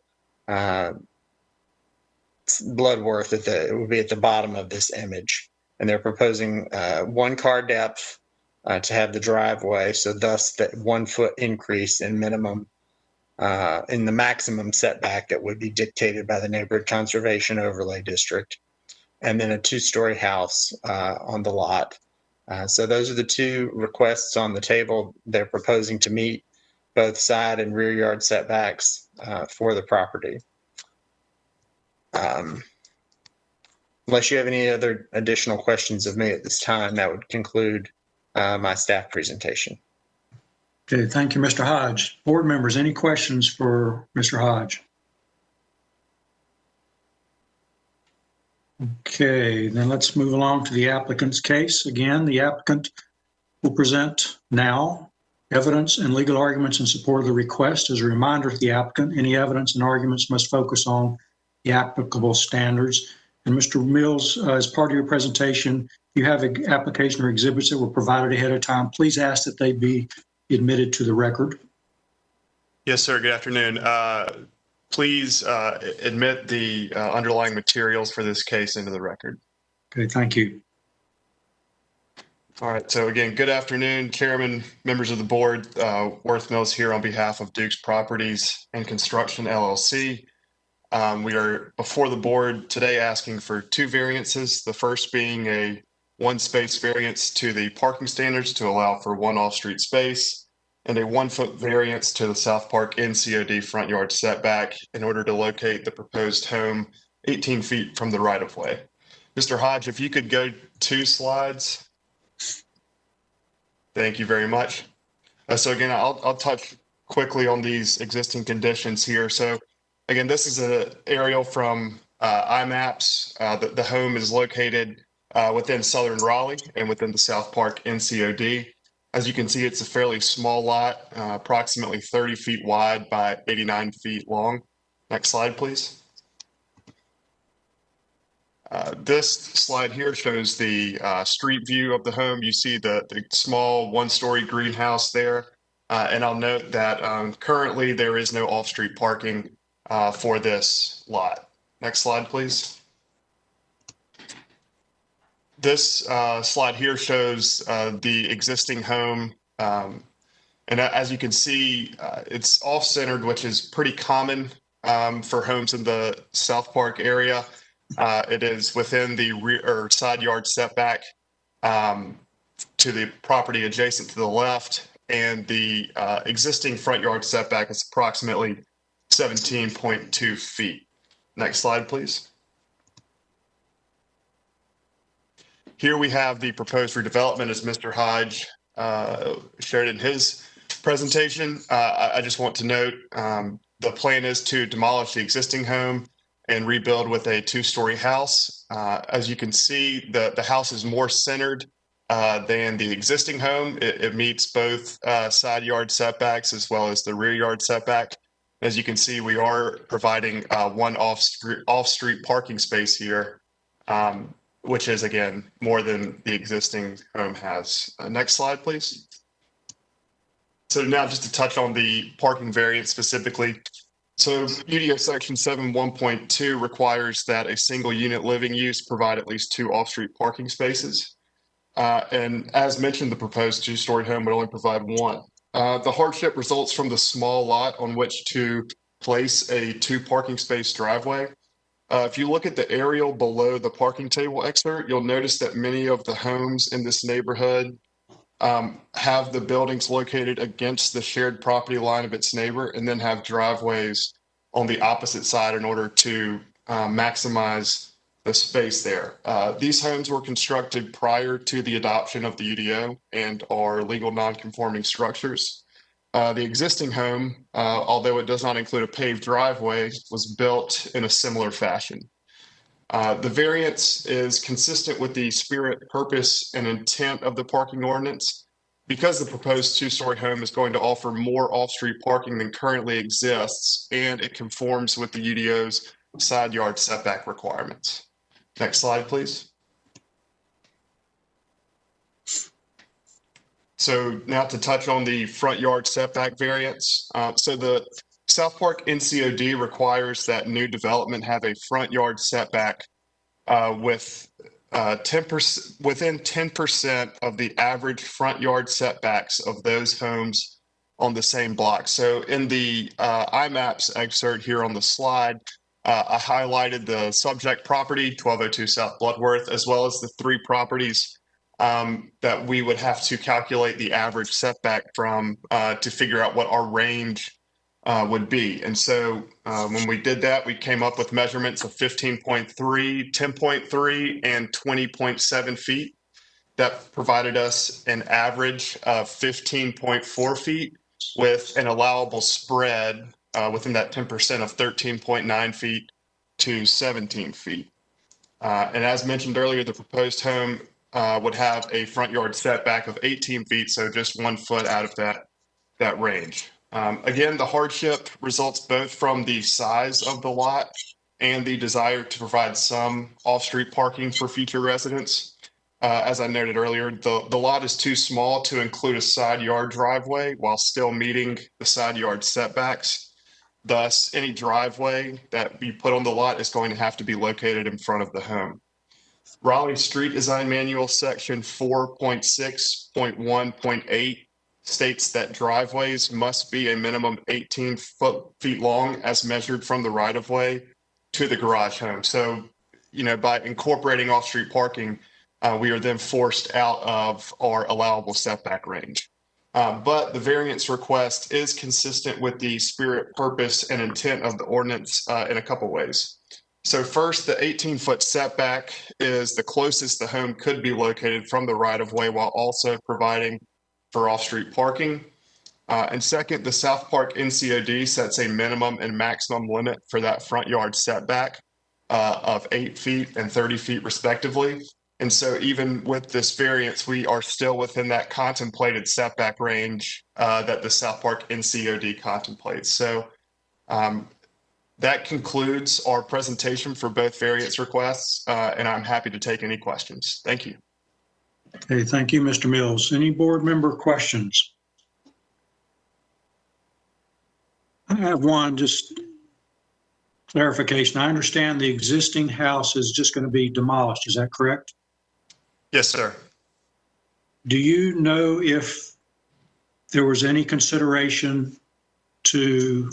Bloodworth it would be at the bottom of this image. And they're proposing 1 car depth to have the driveway. So thus that 1 foot increase in minimum in the maximum setback that would be dictated by the Neighborhood Conservation Overlay District. And then a 2-story house on the lot. So those are the 2 requests on the table. They're proposing to meet both side and rear yard setbacks for the property. Unless you have any other additional questions of me at this time, that would conclude my staff presentation. Okay, thank you, Mr. Hodge. Board members, any questions for Mr. Hodge? Okay, then let's move along to the applicant's case. Again, the applicant will present now evidence and legal arguments in support of the request. As a reminder to the applicant, any evidence and arguments must focus on the applicable standards. And Mr. Mills, as part of your presentation, you have an application or exhibits that were provided ahead of time. Please ask that they be admitted to the record. Yes, sir. Good afternoon. Please admit the underlying materials for this case into the record. Okay, thank you. All right. So again, good afternoon, Chairman, members of the board. Worth Mills here on behalf of Duke's Properties and Construction, LLC. We are before the board today asking for 2 variances. The first being a 1-space variance to the parking standards to allow for 1 off-street space. and a 1-foot variance to the South Park NCOD front yard setback in order to locate the proposed home 18 feet from the right-of-way. Mr. Hodge, if you could go 2 slides. Thank you very much. So again, I'll touch quickly on these existing conditions here. So again, this is an aerial from IMAPS. The home is located within southern Raleigh and within the South Park NCOD. As you can see, it's a fairly small lot, approximately 30 feet wide by 89 feet long. Next slide, please. This slide here shows the street view of the home. You see the small 1-story greenhouse there. And I'll note that currently there is no off-street parking for this lot. Next slide, please. This slide here shows the existing home. And as you can see, it's off-centered, which is pretty common for homes in the South Park area. It is within the rear or side yard setback to the property adjacent to the left, and the existing front yard setback is approximately 17.2 feet. Next slide, please. Here we have the proposed redevelopment as Mr. Hodge shared in his presentation. I just want to note the plan is to demolish the existing home and rebuild with a 2-story house. As you can see, the house is more centered than the existing home. It meets both side yard setbacks as well as the rear yard setback. As you can see, we are providing one off-street parking space here, which is, again, more than the existing home has. Next slide, please. So now just to touch on the parking variance specifically. So UDO section 7.1.2 requires that a single unit living use provide at least 2 off-street parking spaces. And as mentioned, the proposed 2-story home would only provide 1. The hardship results from the small lot on which to place a 2 parking space driveway. If you look at the aerial below the parking table excerpt, you'll notice that many of the homes in this neighborhood have the buildings located against the shared property line of its neighbor and then have driveways on the opposite side in order to maximize the space there. These homes were constructed prior to the adoption of the UDO and are legal non-conforming structures. The existing home, although it does not include a paved driveway, was built in a similar fashion. The variance is consistent with the spirit, purpose, and intent of the parking ordinance. Because the proposed 2-story home is going to offer more off-street parking than currently exists, and it conforms with the UDO's side yard setback requirements. Next slide, please. So now to touch on the front yard setback variance. So the South Park NCOD requires that new development have a front yard setback with 10% within 10% of the average front yard setbacks of those homes on the same block. So in the IMAPS excerpt here on the slide, I highlighted the subject property, 1202 South Bloodworth, as well as the 3 properties that we would have to calculate the average setback from to figure out what our range would be. And so when we did that, we came up with measurements of 15.3, 10.3, and 20.7 feet. That provided us an average of 15.4 feet with an allowable spread within that 10% of 13.9 feet to 17 feet. And as mentioned earlier, the proposed home would have a front yard setback of 18 feet, so just 1 foot out of that range. Again, the hardship results both from the size of the lot and the desire to provide some off-street parking for future residents. As I noted earlier, the lot is too small to include a side yard driveway while still meeting the side yard setbacks. Thus, any driveway that we put on the lot is going to have to be located in front of the home. Raleigh Street Design Manual section 4.6.1.8 states that driveways must be a minimum 18 feet long as measured from the right-of-way to the garage home. So, by incorporating off-street parking, we are then forced out of our allowable setback range. But the variance request is consistent with the spirit, purpose, and intent of the ordinance in a couple ways. So first, the 18-foot setback is the closest the home could be located from the right-of-way while also providing for off-street parking. And second, the South Park NCOD sets a minimum and maximum limit for that front yard setback of 8 feet and 30 feet respectively. And so even with this variance, we are still within that contemplated setback range that the South Park NCOD contemplates. So that concludes our presentation for both variance requests, and I'm happy to take any questions. Thank you. Okay, thank you, Mr. Mills. Any board member questions? I have one, just clarification. I understand the existing house is just going to be demolished. Is that correct? Yes, sir. Do you know if there was any consideration to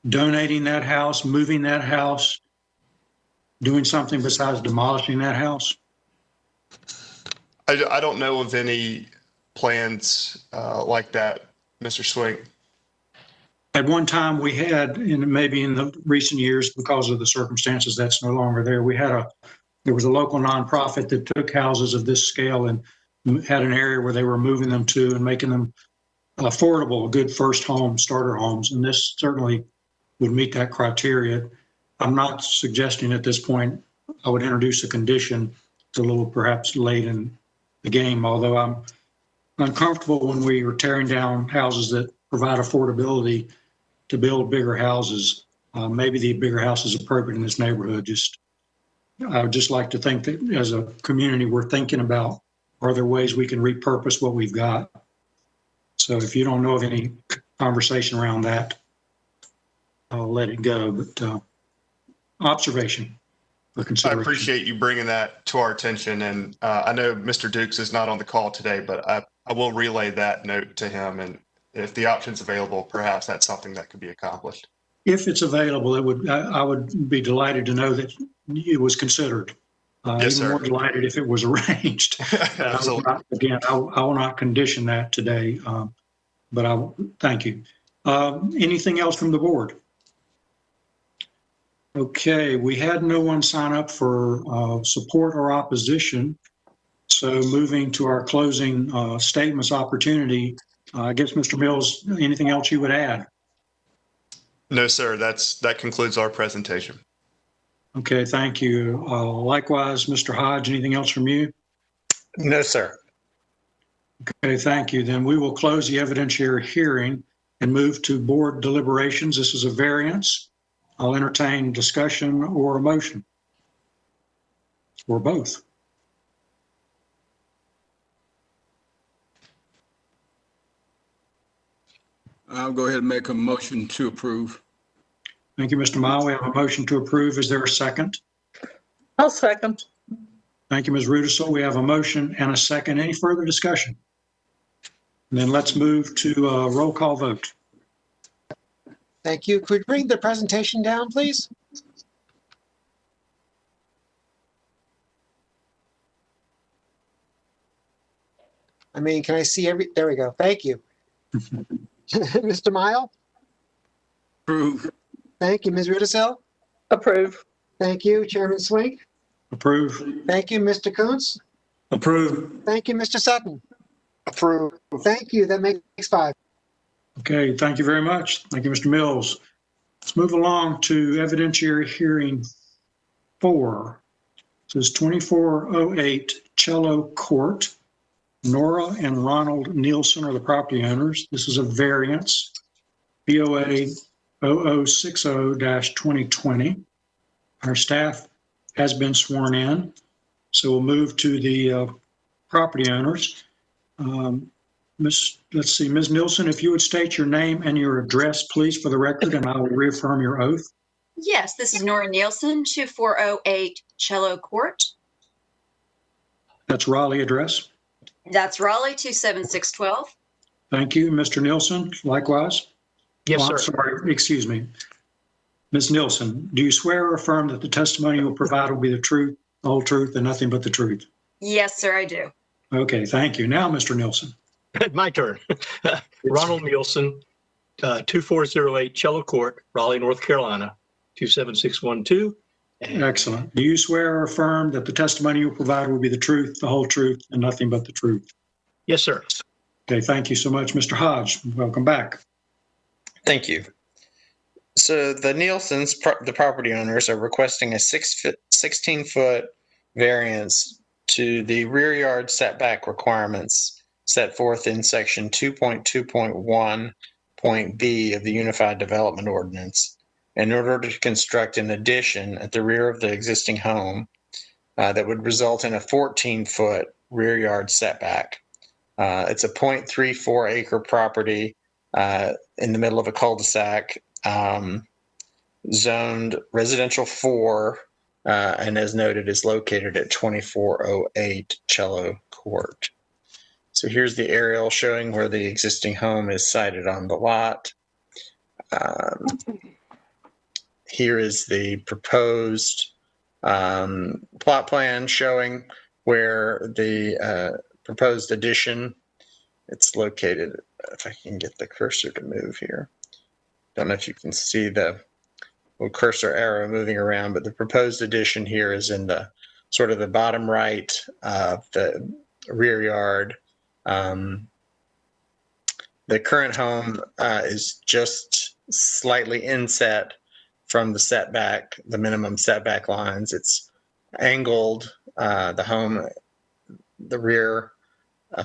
donating that house, moving that house, doing something besides demolishing that house? I don't know of any plans like that, Mr. Swink. At one time we had, maybe in the recent years, because of the circumstances, that's no longer there. There was a local nonprofit that took houses of this scale and had an area where they were moving them to and making them affordable, good first home, starter homes. And this certainly would meet that criteria. I'm not suggesting at this point I would introduce a condition. It's a little perhaps late in the game, although I'm uncomfortable when we are tearing down houses that provide affordability to build bigger houses. Maybe the bigger house is appropriate in this neighborhood. I would just like to think that as a community, we're thinking about, are there ways we can repurpose what we've got? So if you don't know of any conversation around that, I'll let it go, but observation for I consideration. appreciate you bringing that to our attention. And I know Mr. Dukes is not on the call today, but I will relay that note to him. And if the option's available, perhaps that's something that could be accomplished. If it's available, I would be delighted to know that it was considered. Yes, even sir. more delighted if it was arranged. Absolutely. I will not condition that today, but thank you. Anything else from the board? Okay, we had no one sign up for support or opposition. So moving to our closing statements opportunity, I guess, Mr. Mills, anything else you would add? No, sir. That concludes our presentation. Okay, thank you. Likewise, Mr. Hodge, anything else from you? No, sir. Okay, thank you. Then we will close the evidentiary hearing and move to board deliberations. This is a variance. I'll entertain discussion or a motion, or both. I'll go ahead and make a motion to approve. Thank you, Mr. Mile. We have a motion to approve. Is there a second? I'll second. Thank you, Ms. Rudisill. We have a motion and a second. Any further discussion? And then let's move to a roll call vote. Thank you. Could we bring the presentation down, please? I mean, can I see there we go. Thank you. Mr. Mile? Approve. Thank you. Ms. Rudisill? Approve. Thank you. Chairman Swink? Approve. Thank you. Mr. Kuntz? Approve. Thank you. Mr. Sutton? Approve. Thank you. That makes 5. Okay, thank you very much. Thank you, Mr. Mills. Let's move along to evidentiary hearing 4. This is 2408 Cello Court. Nora and Ronald Nielsen are the property owners. This is a variance, BOA 0060-2020. Our staff has been sworn in, so we'll move to the property owners. Let's see, Ms. Nielsen, if you would state your name and your address, please, for the record, and I will reaffirm your oath. Yes, this is Nora Nielsen, 2408 Cello Court. That's Raleigh address. That's Raleigh 27612. Thank you. Mr. Nielsen, likewise. Yes, I'm sir. sorry, excuse me. Ms. Nielsen, do you swear or affirm that the testimony you will provide will be the truth, the whole truth, and nothing but the truth? Yes, sir, I do. Okay, thank you. Now, Mr. Nielsen. My turn. Ronald Nielsen, 2408 Cello Court, Raleigh, North Carolina, 27612. Excellent. Do you swear or affirm that the testimony you provide will be the truth, the whole truth, and nothing but the truth? Yes, sir. Okay, thank you so much, Mr. Hodge. Welcome back. Thank you. So the Nielsen's, the property owners, are requesting a 16-foot variance to the rear yard setback requirements set forth in section 2.2.1.b of the Unified Development Ordinance in order to construct an addition at the rear of the existing home that would result in a 14-foot rear yard setback. It's a 0.34 acre property in the middle of a cul-de-sac, zoned residential 4, and as noted, is located at 2408 Cello Court. So here's the aerial showing where the existing home is sited on the lot. Here is the proposed plot plan showing where the proposed addition, it's located, if I can get the cursor to move here. Don't know if you can see the little cursor arrow moving around, but the proposed addition here is in the sort of the bottom right of the rear yard. The current home is just slightly inset from the setback, the minimum setback lines. It's angled. The home, the rear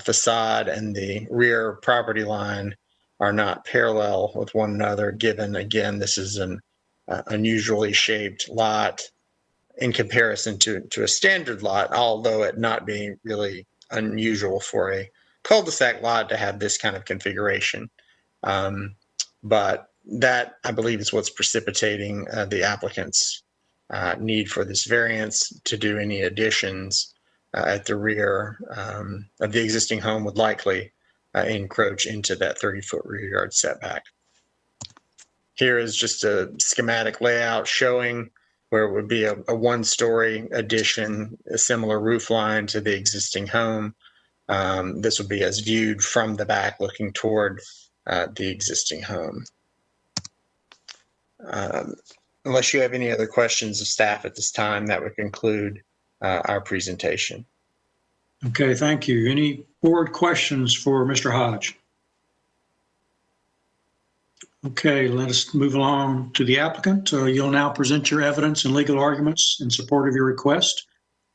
facade and the rear property line are not parallel with one another, given, again, this is an unusually shaped lot in comparison to a standard lot, although it not being really unusual for a cul-de-sac lot to have this kind of configuration. But that, I believe, is what's precipitating the applicant's need for this variance to do any additions at the rear of the existing home would likely encroach into that 30-foot rear yard setback. Here is just a schematic layout showing where it would be a one-story addition, a similar roof line to the existing home. This would be as viewed from the back looking toward the existing home. Unless you have any other questions of staff at this time, that would conclude our presentation. Okay, thank you. Any board questions for Mr. Hodge? Okay, let us move along to the applicant. You'll now present your evidence and legal arguments in support of your request.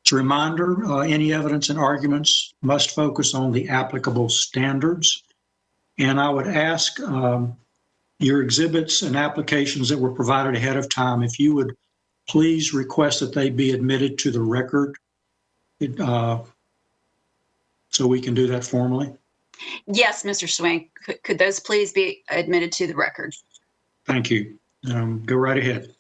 As a reminder, any evidence and arguments must focus on the applicable standards. And I would ask your exhibits and applications that were provided ahead of time, if you would please request that they be admitted to the record so we can do that formally. Yes, Mr. Swink. Could those please be admitted to the record? Thank you. Go right ahead.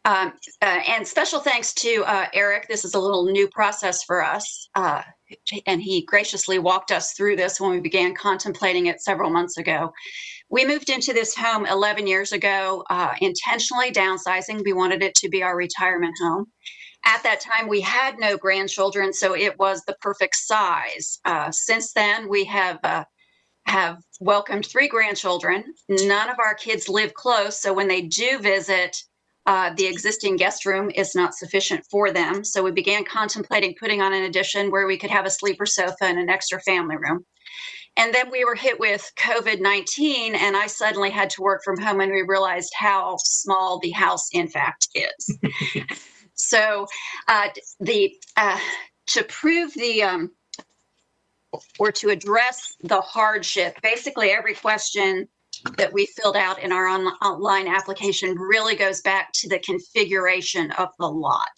And special thanks to Eric. This is a little new process for us. And he graciously walked us through this when we began contemplating it several months ago. We moved into this home 11 years ago, intentionally downsizing. We wanted it to be our retirement home. At that time, we had no grandchildren, so it was the perfect size. Since then, we have welcomed 3 grandchildren. None of our kids live close, so when they do visit, the existing guest room is not sufficient for them. So we began contemplating putting on an addition where we could have a sleeper sofa and an extra family room. And then we were hit with COVID-19, and I suddenly had to work from home, and we realized how small the house, in fact, is. So to prove the or to address the hardship, basically every question that we filled out in our online application really goes back to the configuration of the lot.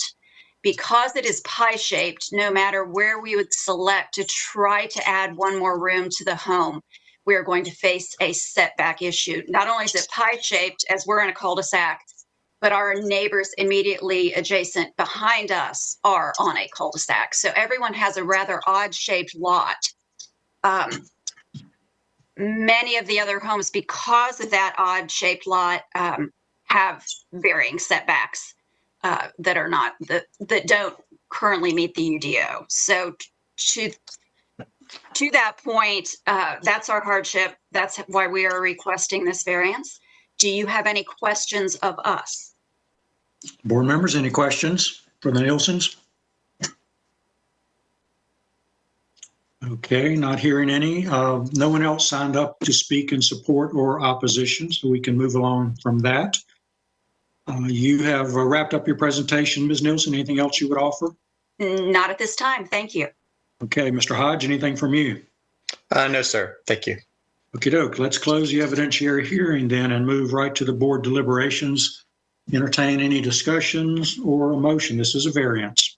Because it is pie-shaped, no matter where we would select to try to add one more room to the home, we are going to face a setback issue. Not only is it pie-shaped, as we're in a cul-de-sac, but our neighbors immediately adjacent behind us are on a cul-de-sac. So everyone has a rather odd-shaped lot. Many of the other homes, because of that odd-shaped lot, have varying setbacks that are not that don't currently meet the UDO. So To that point, that's our hardship. That's why we are requesting this variance. Do you have any questions of us? Board members, any questions for the Nielsen's? Okay, not hearing any. No one else signed up to speak in support or opposition, so we can move along from that. You have wrapped up your presentation, Ms. Nielsen. Anything else you would offer? Not at this time. Thank you. Okay, Mr. Hodge, anything from you? No, sir. Thank you. Okey doke. Let's close the evidentiary hearing then and move right to the board deliberations. Entertain any discussions or a motion. This is a variance.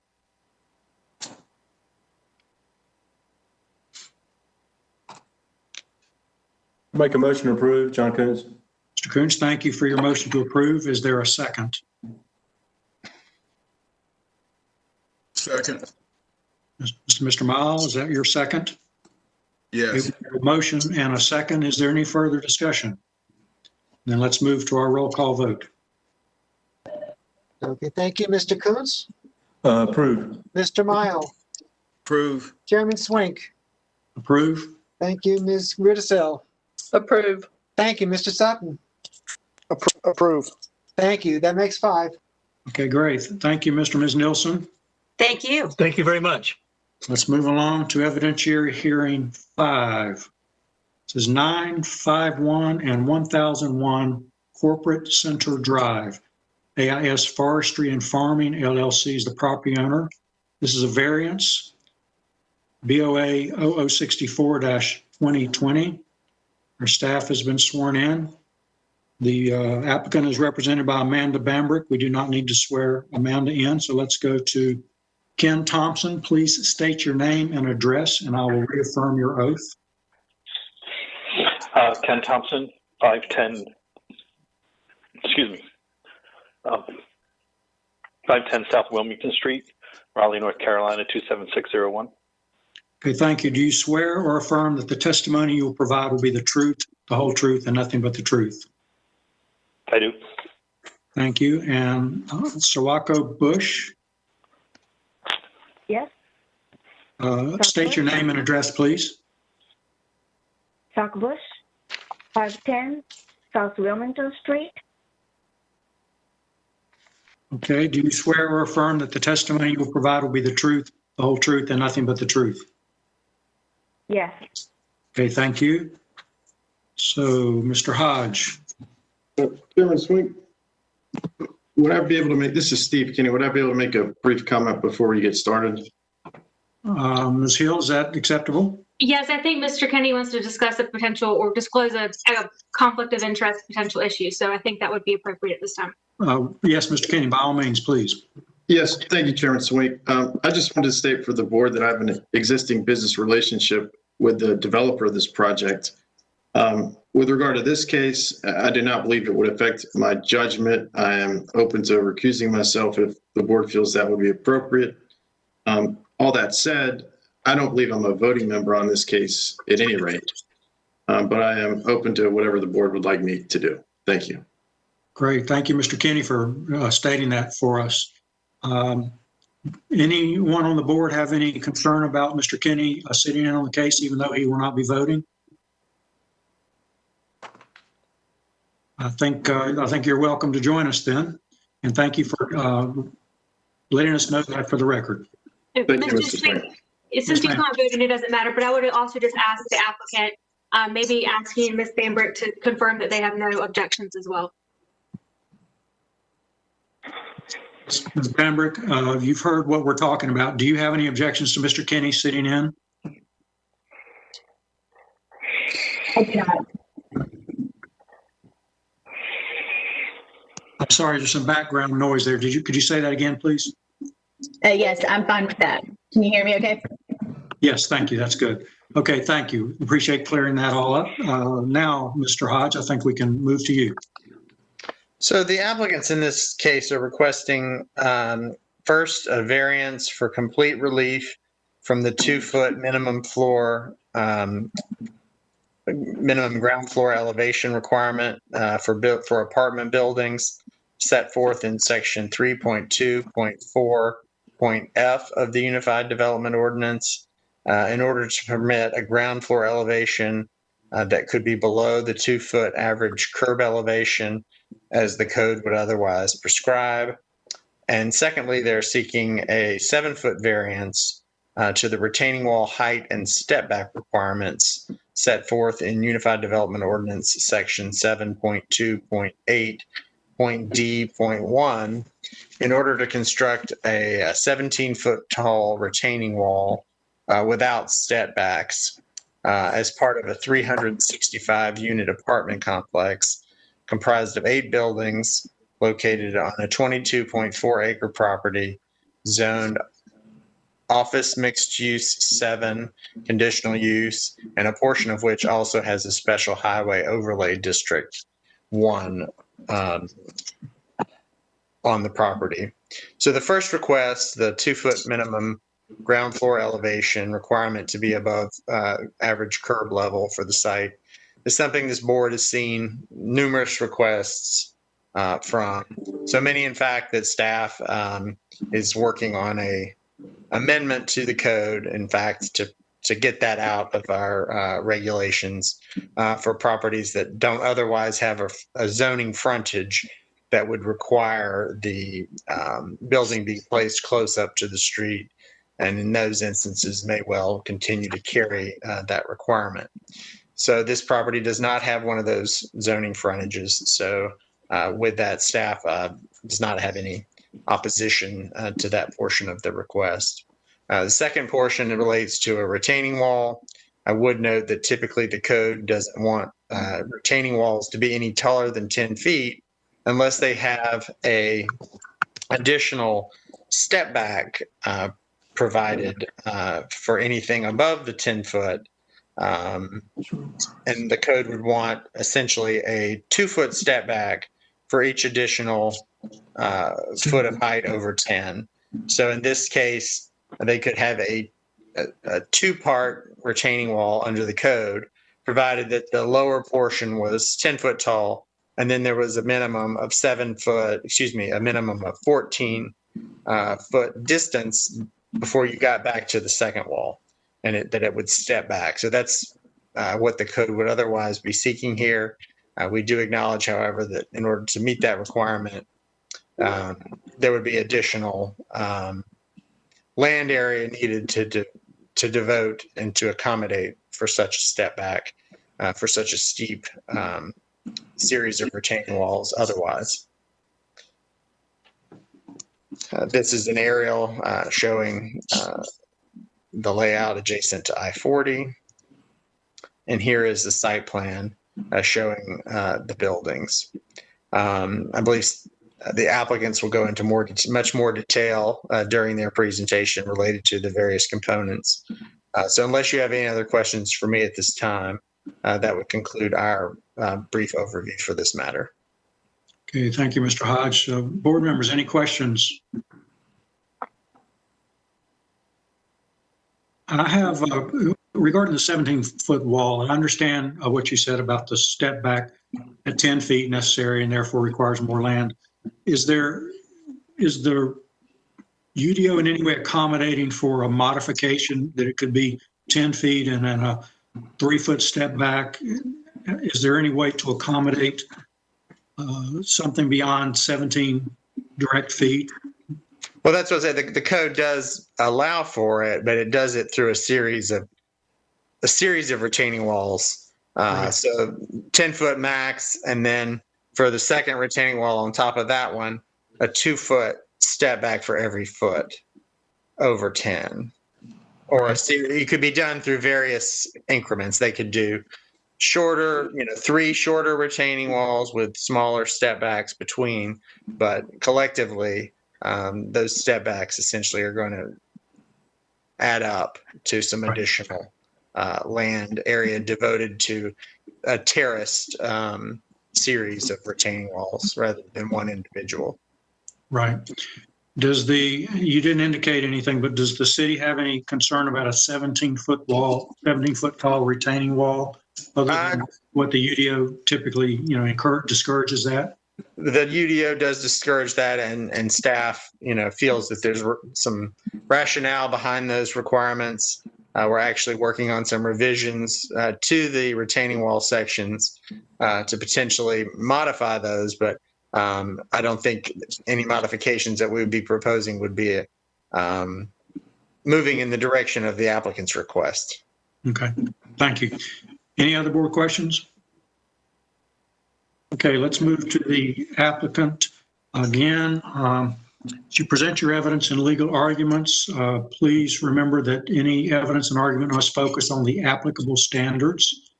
Make a motion to approve. John Coons. Mr. Coons, thank you for your motion to approve. Is there a second? Second. Mr. Miles, is that your second? Yes. A motion and a second. Is there any further discussion? Then let's move to our roll call vote. Okay, thank you, Mr. Coons. Approve. Mr. Mile. Approve. Chairman Swink. Approve. Thank you, Ms. Ridicell. Approve. Thank you, Mr. Sutton. Approve. Thank you. That makes 5. Okay, great. Thank you, Mr. and Ms. Nielsen. Thank you. Thank you very much. Let's move along to evidentiary hearing 5. This is 951 and 1001 Corporate Center Drive. AIS Forestry and Farming LLC is the property owner. This is a variance, BOA 0064-2020. Our staff has been sworn in. The applicant is represented by Amanda Bambrick. We do not need to swear Amanda in, so let's go to Ken Thompson. Please state your name and address, and I will reaffirm your oath. Ken Thompson, 510, excuse me, 510 South Wilmington Street, Raleigh, North Carolina, 27601. Okay, thank you. Do you swear or affirm that the testimony you will provide will be the truth, the whole truth, and nothing but the truth? I do. Thank you. And Sawako Bush? Yes. State your name and address, please. Chuck Bush, 510 South Wilmington Street. Okay. Do you swear or affirm that the testimony you will provide will be the truth, the whole truth, and nothing but the truth? Yes. Okay, thank you. So, Mr. Hodge. Chairman Swink, would I be able to make, this is Steve Kinney, would I be able to make a brief comment before we get started? Ms. Hill, is that acceptable? Yes, I think Mr. Kenny wants to discuss a potential or disclose a conflict of interest potential issue. So I think that would be appropriate at this time. Yes, Mr. Kenny, by all means, please. Yes, thank you, Chairman Swink. I just wanted to state for the board that I have an existing business relationship with the developer of this project. With regard to this case, I do not believe it would affect my judgment. I am open to recusing myself if the board feels that would be appropriate. All that said, I don't believe I'm a voting member on this case at any rate, but I am open to whatever the board would like me to do. Thank you. Great. Thank you, Mr. Kenny, for stating that for us. Anyone on the board have any concern about Mr. Kenny sitting in on the case, even though he will not be voting? I think you're welcome to join us then, and thank you for letting us know that for the record. Since he's not voting, it doesn't matter, but I would also just ask the applicant, maybe asking Ms. Bambrick to confirm that they have no objections as well. Ms. Bambrick, you've heard what we're talking about. Do you have any objections to Mr. Kenny sitting in? I'm sorry, there's some background noise there. Could you say that again, please? Yes, I'm fine with that. Can you hear me okay? Yes, thank you. That's good. Okay, thank you. Appreciate clearing that all up. Now, Mr. Hodge, I think we can move to you. So the applicants in this case are requesting first a variance for complete relief from the 2-foot minimum ground floor elevation requirement for apartment buildings set forth in section 3.2.4.f of the Unified Development Ordinance. in order to permit a ground floor elevation that could be below the 2-foot average curb elevation as the code would otherwise prescribe. And secondly, they're seeking a 7-foot variance to the retaining wall height and step back requirements set forth in Unified Development Ordinance Section 7.2.8.d.1 in order to construct a 17-foot tall retaining wall without step backs as part of a 365 unit apartment complex comprised of 8 buildings located on a 22.4 acre property zoned office mixed use 7 conditional use, and a portion of which also has a special highway overlay district 1 on the property. So the first request, the 2-foot minimum ground floor elevation requirement to be above average curb level for the site, is something this board has seen numerous requests from. So many, in fact, that staff is working on a amendment to the code, in fact, to get that out of our regulations for properties that don't otherwise have a zoning frontage that would require the building be placed close up to the street, and in those instances may well continue to carry that requirement. So this property does not have one of those zoning frontages. So with that, staff does not have any opposition to that portion of the request. The second portion relates to a retaining wall. I would note that typically the code doesn't want retaining walls to be any taller than 10 feet unless they have a additional step back provided for anything above the 10-foot. And the code would want essentially a 2-foot step back for each additional foot of height over 10. So in this case, they could have a 2-part retaining wall under the code, provided that the lower portion was 10 foot tall, and then there was a minimum of 14 foot distance before you got back to the second wall, and that it would step back. So that's what the code would otherwise be seeking here. We do acknowledge, however, that in order to meet that requirement, there would be additional land area needed to devote and to accommodate for such a step back, for such a steep series of retaining walls otherwise. This is an aerial showing the layout adjacent to I-40. And here is the site plan showing the buildings. I believe the applicants will go into much more detail during their presentation related to the various components. So unless you have any other questions for me at this time, that would conclude our brief overview for this matter. Okay, thank you, Mr. Hodge. Board members, any questions? I have, regarding the 17-foot wall, I understand what you said about the step back at 10 feet necessary and therefore requires more land. Is the UDO in any way accommodating for a modification that it could be 10 feet and then a 3-foot step back? Is there any way to accommodate something beyond 17 direct feet? Well, that's what I said. The code does allow for it, but it does it through a series of retaining walls. Right. So 10-foot max, and then for the second retaining wall on top of that one, a 2-foot step back for every foot over 10. Or it could be done through various increments. They could do shorter, 3 shorter retaining walls with smaller step backs between, but collectively, those step backs essentially are going to add up to some additional land area devoted to a terraced series of retaining walls rather than one individual. Right. You didn't indicate anything, but does the city have any concern about a 17-foot wall, 17-foot tall retaining wall, other than what the UDO typically, discourages that? The UDO does discourage that, and staff, feels that there's some rationale behind those requirements. we're actually working on some revisions to the retaining wall sections to potentially modify those, but I don't think any modifications that we would be proposing would be moving in the direction of the applicant's request. Okay, thank you. Any other board questions? Okay, let's move to the applicant. Again, as you present your evidence and legal arguments, please remember that any evidence and argument must focus on the applicable standards.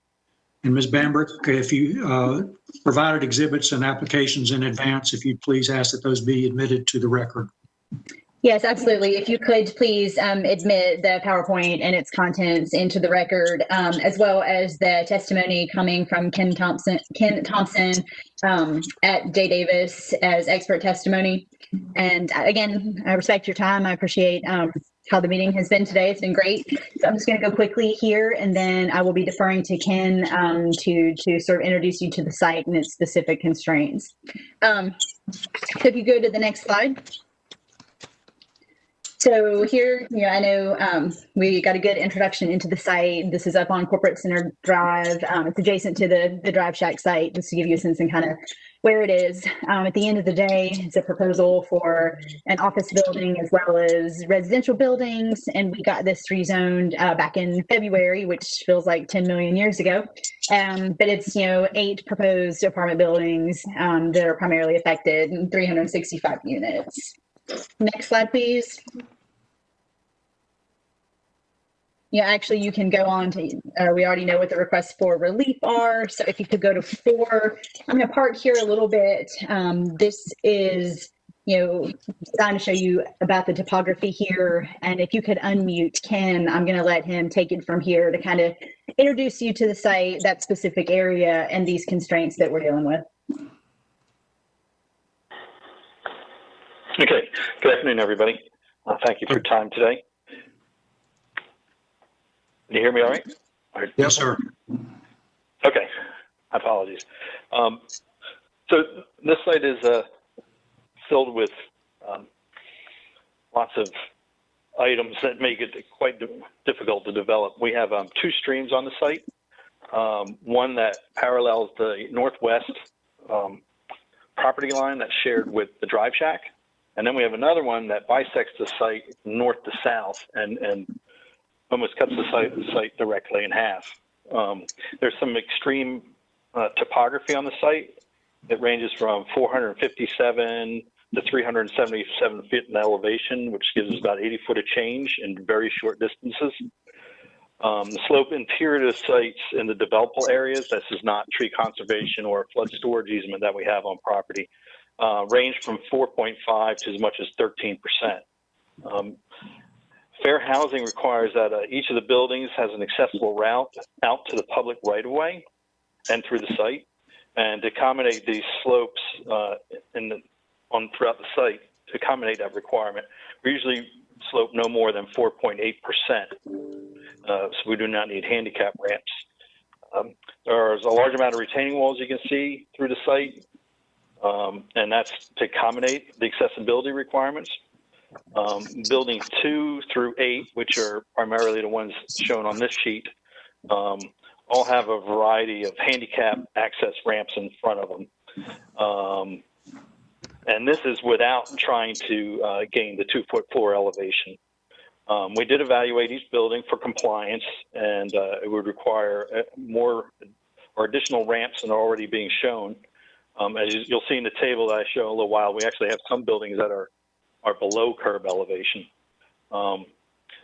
And Ms. Bambrick, if you provided exhibits and applications in advance, if you'd please ask that those be admitted to the record. Yes, absolutely. If you could please admit the PowerPoint and its contents into the record, as well as the testimony coming from Ken Thompson at J. Davis as expert testimony. And again, I respect your time. I appreciate how the meeting has been today. It's been great. So I'm just going to go quickly here, and then I will be deferring to Ken to sort of introduce you to the site and its specific constraints. So if you go to the next slide. So here, I know we got a good introduction into the site. This is up on Corporate Center Drive. It's adjacent to the Drive Shack site, just to give you a sense of kind of where it is. At the end of the day, it's a proposal for an office building as well as residential buildings. And we got this rezoned back in February, which feels like 10 million years ago. But it's, 8 proposed apartment buildings that are primarily affected and 365 units. Next slide, please. Yeah, actually, you can go on to, we already know what the requests for relief are. So if you could go to 4, I'm going to park here a little bit. This is, designed to show you about the topography here. And if you could unmute Ken, I'm going to let him take it from here to kind of introduce you to the site, that specific area, and these constraints that we're dealing with. Okay, good afternoon, everybody. Thank you for your time today. Can you hear me all right? Yes, sir. Okay, apologies. So this site is filled with lots of items that make it quite difficult to develop. We have 2 streams on the site, one that parallels the northwest property line that's shared with the Drive Shack. And then we have another one that bisects the site north to south and almost cuts the site directly in half. There's some extreme topography on the site. It ranges from 457 to 377 feet in elevation, which gives us about 80 foot of change in very short distances. The slope interior to the sites in the developable areas, this is not tree conservation or flood storage easement that we have on property, range from 4.5 to as much as 13%. Fair housing requires that each of the buildings has an accessible route out to the public right-of-way and through the site. And to accommodate these slopes throughout the site, to accommodate that requirement, we usually slope no more than 4.8%. So we do not need handicap ramps. There's a large amount of retaining walls you can see through the site. And that's to accommodate the accessibility requirements. Buildings 2 through 8, which are primarily the ones shown on this sheet, all have a variety of handicap access ramps in front of them. And this is without trying to gain the 2-foot floor elevation. We did evaluate each building for compliance, and it would require more or additional ramps than are already being shown. As you'll see in the table that I show in a little while, we actually have some buildings that are below curb elevation.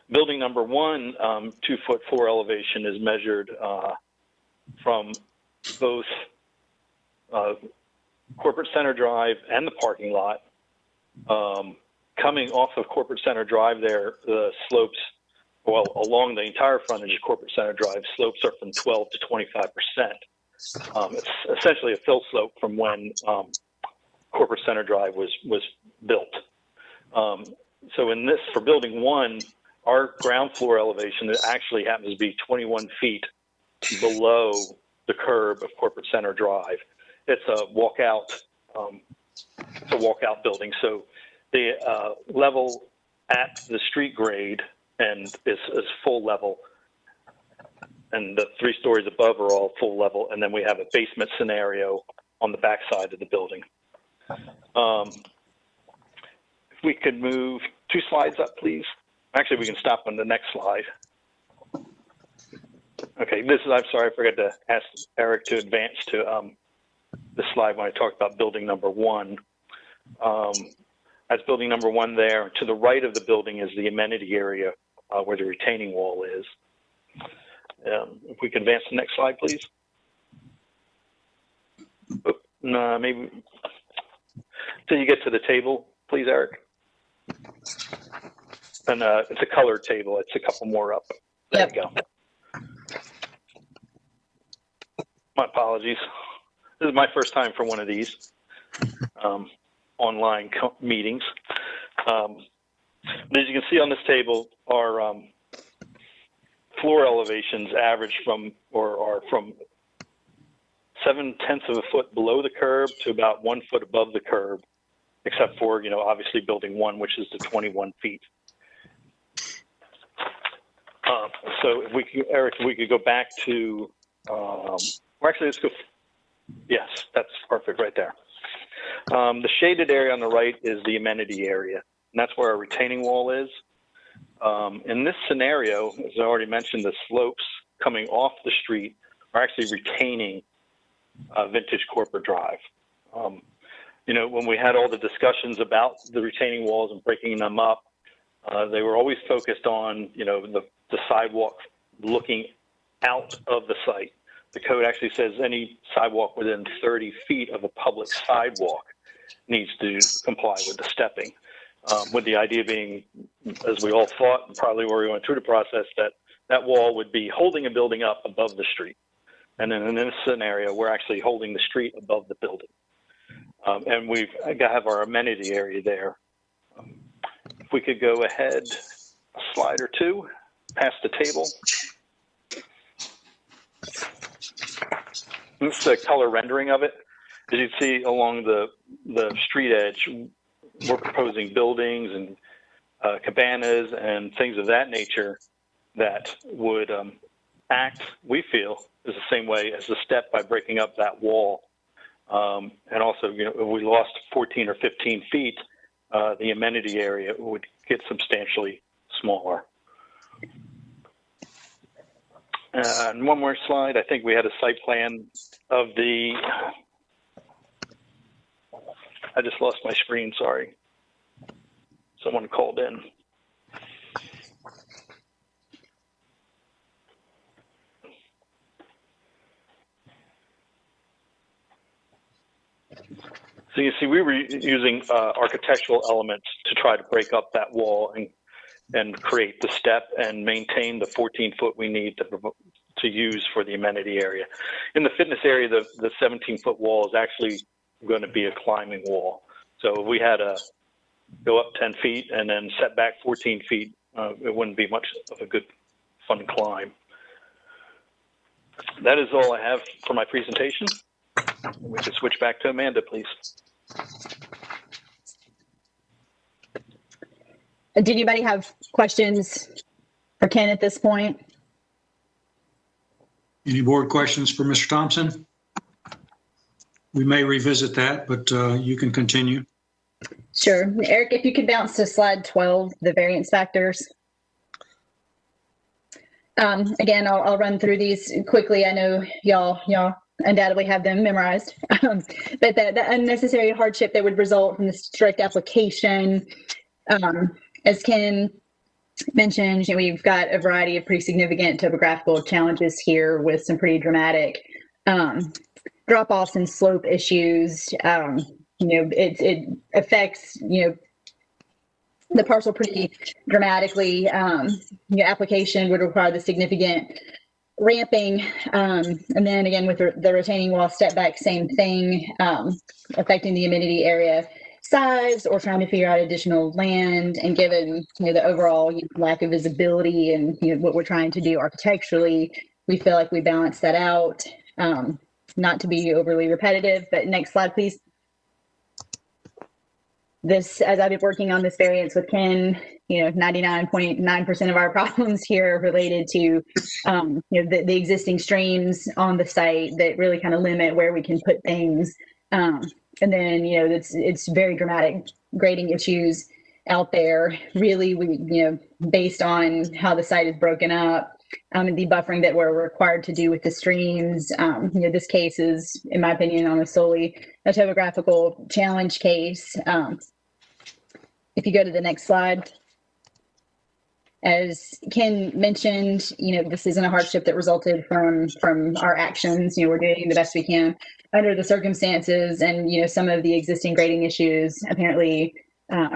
Building number 1, 2-foot floor elevation is measured from both Corporate Center Drive and the parking lot. Coming off of Corporate Center Drive there, the slopes, well, along the entire frontage of Corporate Center Drive, slopes are from 12 to 25%. It's essentially a fill slope from when Corporate Center Drive was built. So in this, for building 1, our ground floor elevation actually happens to be 21 feet below the curb of Corporate Center Drive. It's a walkout building. So the level at the street grade and is full level. And the 3 stories above are all full level. And then we have a basement scenario on the back side of the building. If we could move 2 slides up, please. Actually, we can stop on the next slide. Okay, I'm sorry, I forgot to ask Eric to advance to the slide when I talked about building number 1. That's building number 1 there. To the right of the building is the amenity area where the retaining wall is. If we can advance to the next slide, please. No, maybe till you get to the table, please, Eric. And it's a colored table. It's a couple more up. There you go. My apologies. This is my first time for one of these online meetings. As you can see on this table, our floor elevations average from 0.7 of a foot below the curb to about 1 foot above the curb, except for, obviously building 1, which is the 21 feet. So if we could, Eric, if we could go back to, or actually let's go, yes, that's perfect right there. The shaded area on the right is the amenity area, and that's where our retaining wall is. In this scenario, as I already mentioned, the slopes coming off the street are actually retaining Vintage Corporate Drive. When we had all the discussions about the retaining walls and breaking them up, they were always focused on, the sidewalk looking out of the site. The code actually says any sidewalk within 30 feet of a public sidewalk needs to comply with the stepping. With the idea being, as we all thought, and probably where we went through the process, that wall would be holding a building up above the street. And then in this scenario, we're actually holding the street above the building. And we've got to have our amenity area there. If we could go ahead a slide or 2, past the table. This is a color rendering of it. As you see along the street edge, we're proposing buildings and cabanas and things of that nature that would act, we feel, is the same way as the step by breaking up that wall. And also, if we lost 14 or 15 feet, the amenity area would get substantially smaller. And one more slide. I think we had a site plan of the, I just lost my screen, sorry. Someone called in. So you see, we were using architectural elements to try to break up that wall and create the step and maintain the 14-foot we need to use for the amenity area. In the fitness area, the 17-foot wall is actually going to be a climbing wall. So if we had to go up 10 feet and then set back 14 feet, it wouldn't be much of a good, fun climb. That is all I have for my presentation. We can switch back to Amanda, please. Did anybody have questions for Ken at this point? Any board questions for Mr. Thompson? We may revisit that, but you can continue. Sure. Eric, if you could bounce to slide 12, the variance factors. Again, I'll run through these quickly. I know y'all undoubtedly have them memorized, but the unnecessary hardship that would result from the strict application, as Ken mentioned, we've got a variety of pretty significant topographical challenges here with some pretty dramatic drop-offs and slope issues. It affects, the parcel pretty dramatically. Application would require the significant ramping, and then again with the retaining wall step back, same thing, affecting the amenity area size or trying to figure out additional land. And given the overall lack of visibility and what we're trying to do architecturally, we feel like we balance that out. Not to be overly repetitive, but next slide, please. This, as I've been working on this variance with Ken, 99.9% of our problems here are related to, the existing streams on the site that really kind of limit where we can put things. And then, it's very dramatic grading issues out there. Really, based on how the site is broken up, and the buffering that we're required to do with the streams, this case is, in my opinion, almost solely a topographical challenge case. If you go to the next slide. As Ken mentioned, this isn't a hardship that resulted from our actions. We're doing the best we can under the circumstances, and some of the existing grading issues apparently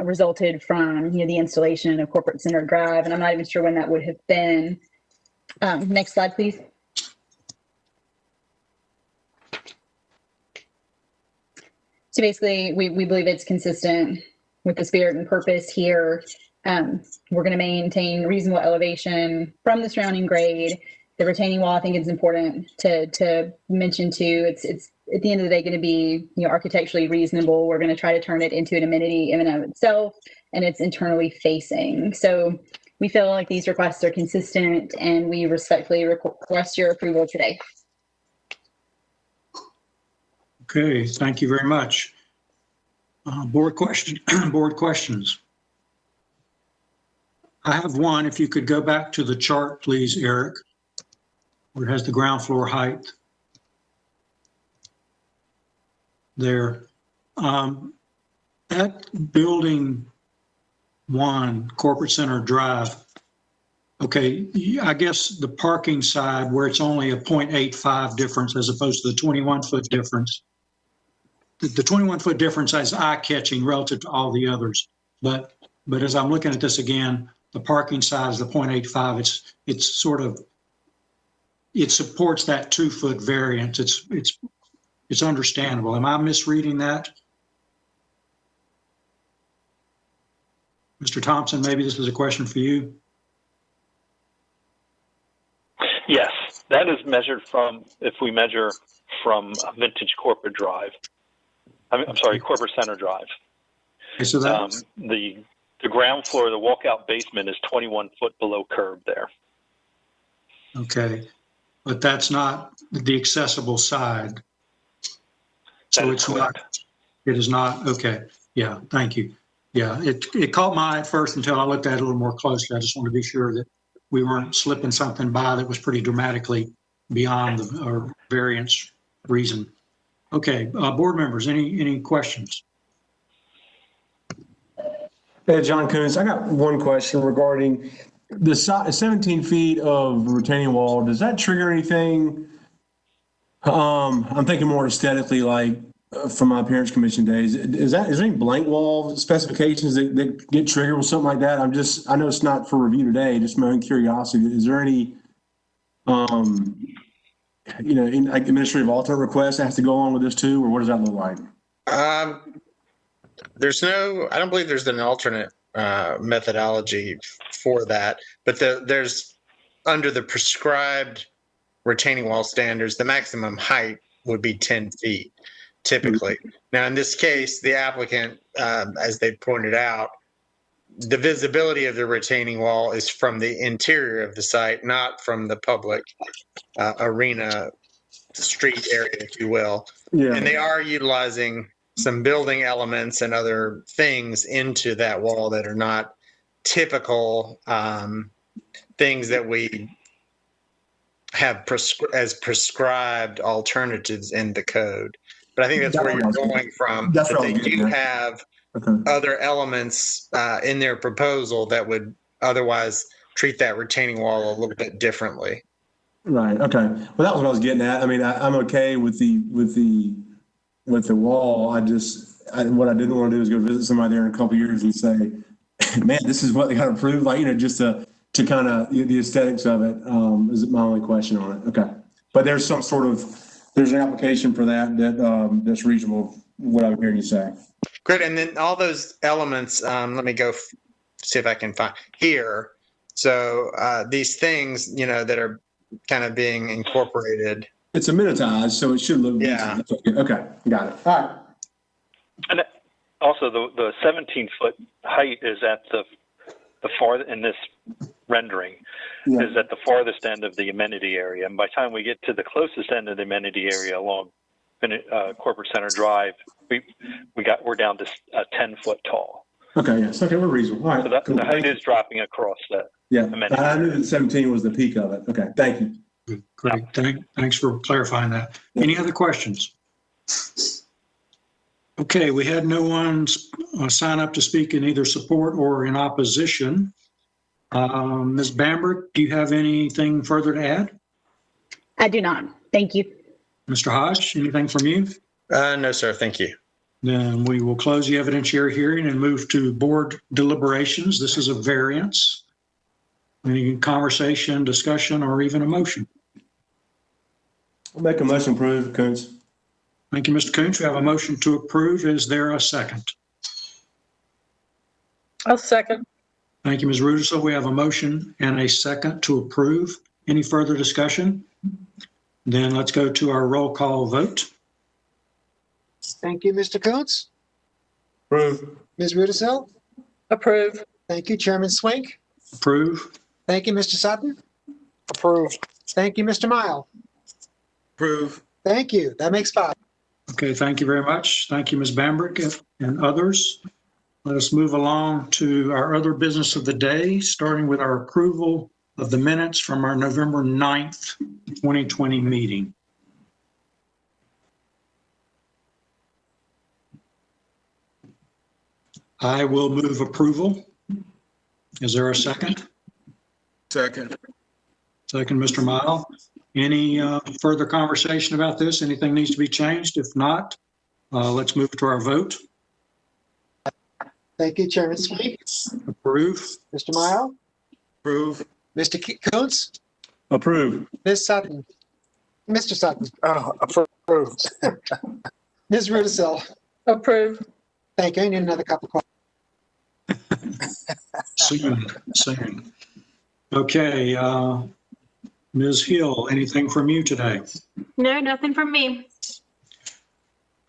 resulted from the installation of Corporate Center Drive, and I'm not even sure when that would have been. Next slide, please. So basically, we believe it's consistent with the spirit and purpose here. We're going to maintain reasonable elevation from the surrounding grade. The retaining wall, I think it's important to mention too. It's at the end of the day going to be architecturally reasonable. We're going to try to turn it into an amenity in and of itself, and it's internally facing. So we feel like these requests are consistent, and we respectfully request your approval today. Okay, thank you very much. Board questions. I have one. If you could go back to the chart, please, Eric, where it has the ground floor height. There. At building 1, Corporate Center Drive, okay, I guess the parking side where it's only a 0.85 difference as opposed to the 21-foot difference. The 21-foot difference is eye-catching relative to all the others, but as I'm looking at this again, the parking size, the 0.85, it's sort of, it supports that 2-foot variance. It's understandable. Am I misreading that? Mr. Thompson, maybe this is a question for you. Yes, that is measured from, if we measure from vintage Corporate Drive. I'm sorry, Corporate Center Drive. Okay, so that's the ground floor, the walkout basement is 21 foot below curb there. Okay, but that's not the accessible side. So it's not, it is not, okay. Yeah, thank you. Yeah, it caught my eye at first until I looked at it a little more closely. I just want to be sure that we weren't slipping something by that was pretty dramatically beyond the variance reason. Okay, board members, any questions? Hey, John Coons, I got one question regarding the 17 feet of retaining wall. Does that trigger anything? I'm thinking more aesthetically, like from my parents' commission days. Is there any blank wall specifications that get triggered with something like that? I know it's not for review today, just my own curiosity. Is there any, like administrative alternate request that has to go on with this too, or what does that look like? I don't believe there's an alternate methodology for that, but there's under the prescribed retaining wall standards, the maximum height would be 10 feet typically. Mm-hmm. Now, in this case, the applicant, as they pointed out, the visibility of the retaining wall is from the interior of the site, not from the public arena street area, if you will. Yeah. And they are utilizing some building elements and other things into that wall that are not typical things that we have as prescribed alternatives in the code. But I think that's where you're going from. That they do have other elements in their proposal that would otherwise treat that retaining wall a little bit differently. Right. Okay. Well, that was what I was getting at. I mean, I'm okay with the wall. What I didn't want to do is go visit somebody there in a couple of years and say, man, this is what they got approved. Like, just to kind of the aesthetics of it is my only question on it. Okay. But there's an application for that's reasonable, what I'm hearing you say. Great. And then all those elements, let me go see if I can find here. So these things, that are kind of being incorporated. It's amenitized, so it should look. Yeah. Okay, got it. All right. And also, the 17-foot height is at the in this rendering is at the farthest end of the amenity area. And by the time we get to the closest end of the amenity area along Corporate Center Drive, we're down to 10-foot tall. Okay, yes, okay, we're reasonable. All right. So the height is dropping across that. Yeah, amenity I knew area. that 17 was the peak of it. Okay, thank you. Good, great. Thanks for clarifying that. Any other questions? Okay, we had no one sign up to speak in either support or in opposition. Ms. Bamberg, do you have anything further to add? I do not. Thank you. Mr. Hodge, anything from you? No, sir. Thank you. Then we will close the evidentiary hearing and move to board deliberations. This is a variance. Any conversation, discussion, or even a motion? I'll make a motion to approve, Coons. Thank you, Mr. Coons. We have a motion to approve. Is there a second? I'll second. Thank you, Ms. Rudisil. We have a motion and a second to approve. Any further discussion? Then let's go to our roll call vote. Thank you, Mr. Coates. Approve. Ms. Rudisill. Approve. Thank you, Chairman Swink. Approve. Thank you, Mr. Sutton. Approve. Thank you, Mr. Mile. Approve. Thank you. That makes 5. Okay, thank you very much. Thank you, Ms. Bamberg and others. Let us move along to our other business of the day, starting with our approval of the minutes from our November 9th, 2020 meeting. I will move approval. Is there a second? Second. Second, Mr. Mile. Any further conversation about this? Anything needs to be changed? If not, let's move to our vote. Thank you, Chairman Swink. Approve. Mr. Mile. Approve. Mr. Coates. Approve. Ms. Sutton. Mr. Sutton. Approve. Ms. Rudisill. Approve. Thank you. I need another cup of coffee. Soon. Okay, Ms. Hill, anything from you today? No, nothing from me.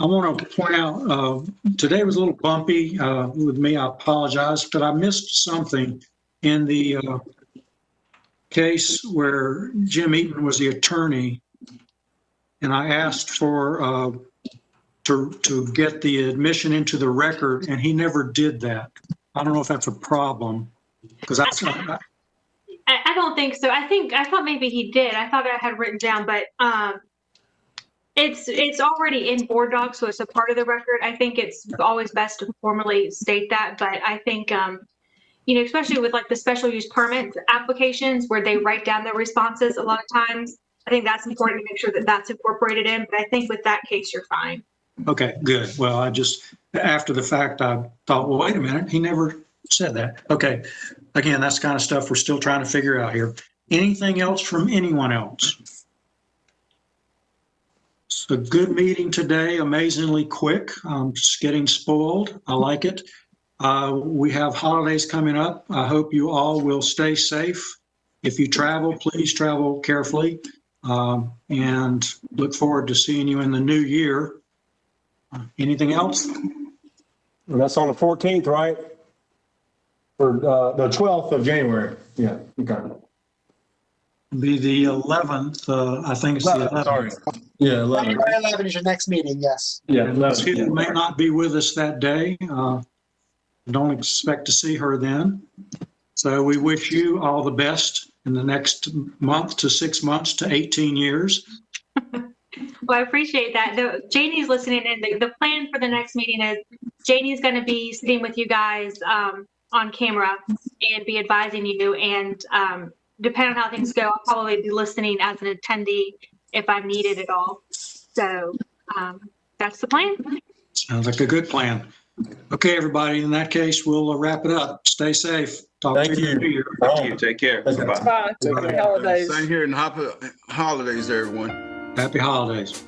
I want to point out, today was a little bumpy with me. I apologize, but I missed something in the case where Jim Eaton was the attorney, and I asked for to get the admission into the record, and he never did that. I don't know if that's a problem, because that's not. I don't think so. I thought maybe he did. I thought I had written down, but it's already in board docs, so it's a part of the record. I think it's always best to formally state that, but I think especially with like the special use permit applications where they write down their responses a lot of times, I think that's important to make sure that that's incorporated in. But I think with that case, you're fine. Okay, good. Well, I just, after the fact, I thought, well, wait a minute, he never said that. Okay, again, that's the kind of stuff we're still trying to figure out here. Anything else from anyone else? It's a good meeting today, amazingly quick. I'm just getting spoiled. I like it. We have holidays coming up. I hope you all will stay safe. If you travel, please travel carefully, and look forward to seeing you in the new year. Anything else? Well, that's on the 14th, right? Or the 12th of January. Yeah, okay. Be the 11th. I think it's the 11th. Sorry. Yeah, 11th. January 11 is your next meeting, yes. Yeah, Those 11th. who may not be with us that day, don't expect to see her then. So we wish you all the best in the next month to 6 months to 18 years. Well, I appreciate that. Janie's listening in. The plan for the next meeting is Janie's going to be sitting with you guys on camera and be advising you. And depending on how things go, I'll probably be listening as an attendee if I'm needed at all. So that's the plan. Sounds like a good plan. Okay, everybody. In that case, we'll wrap it up. Stay safe. Talk to you in the new year. Thank you. Take care. Bye. Bye. Happy holidays. Same here and happy holidays, everyone. Happy holidays.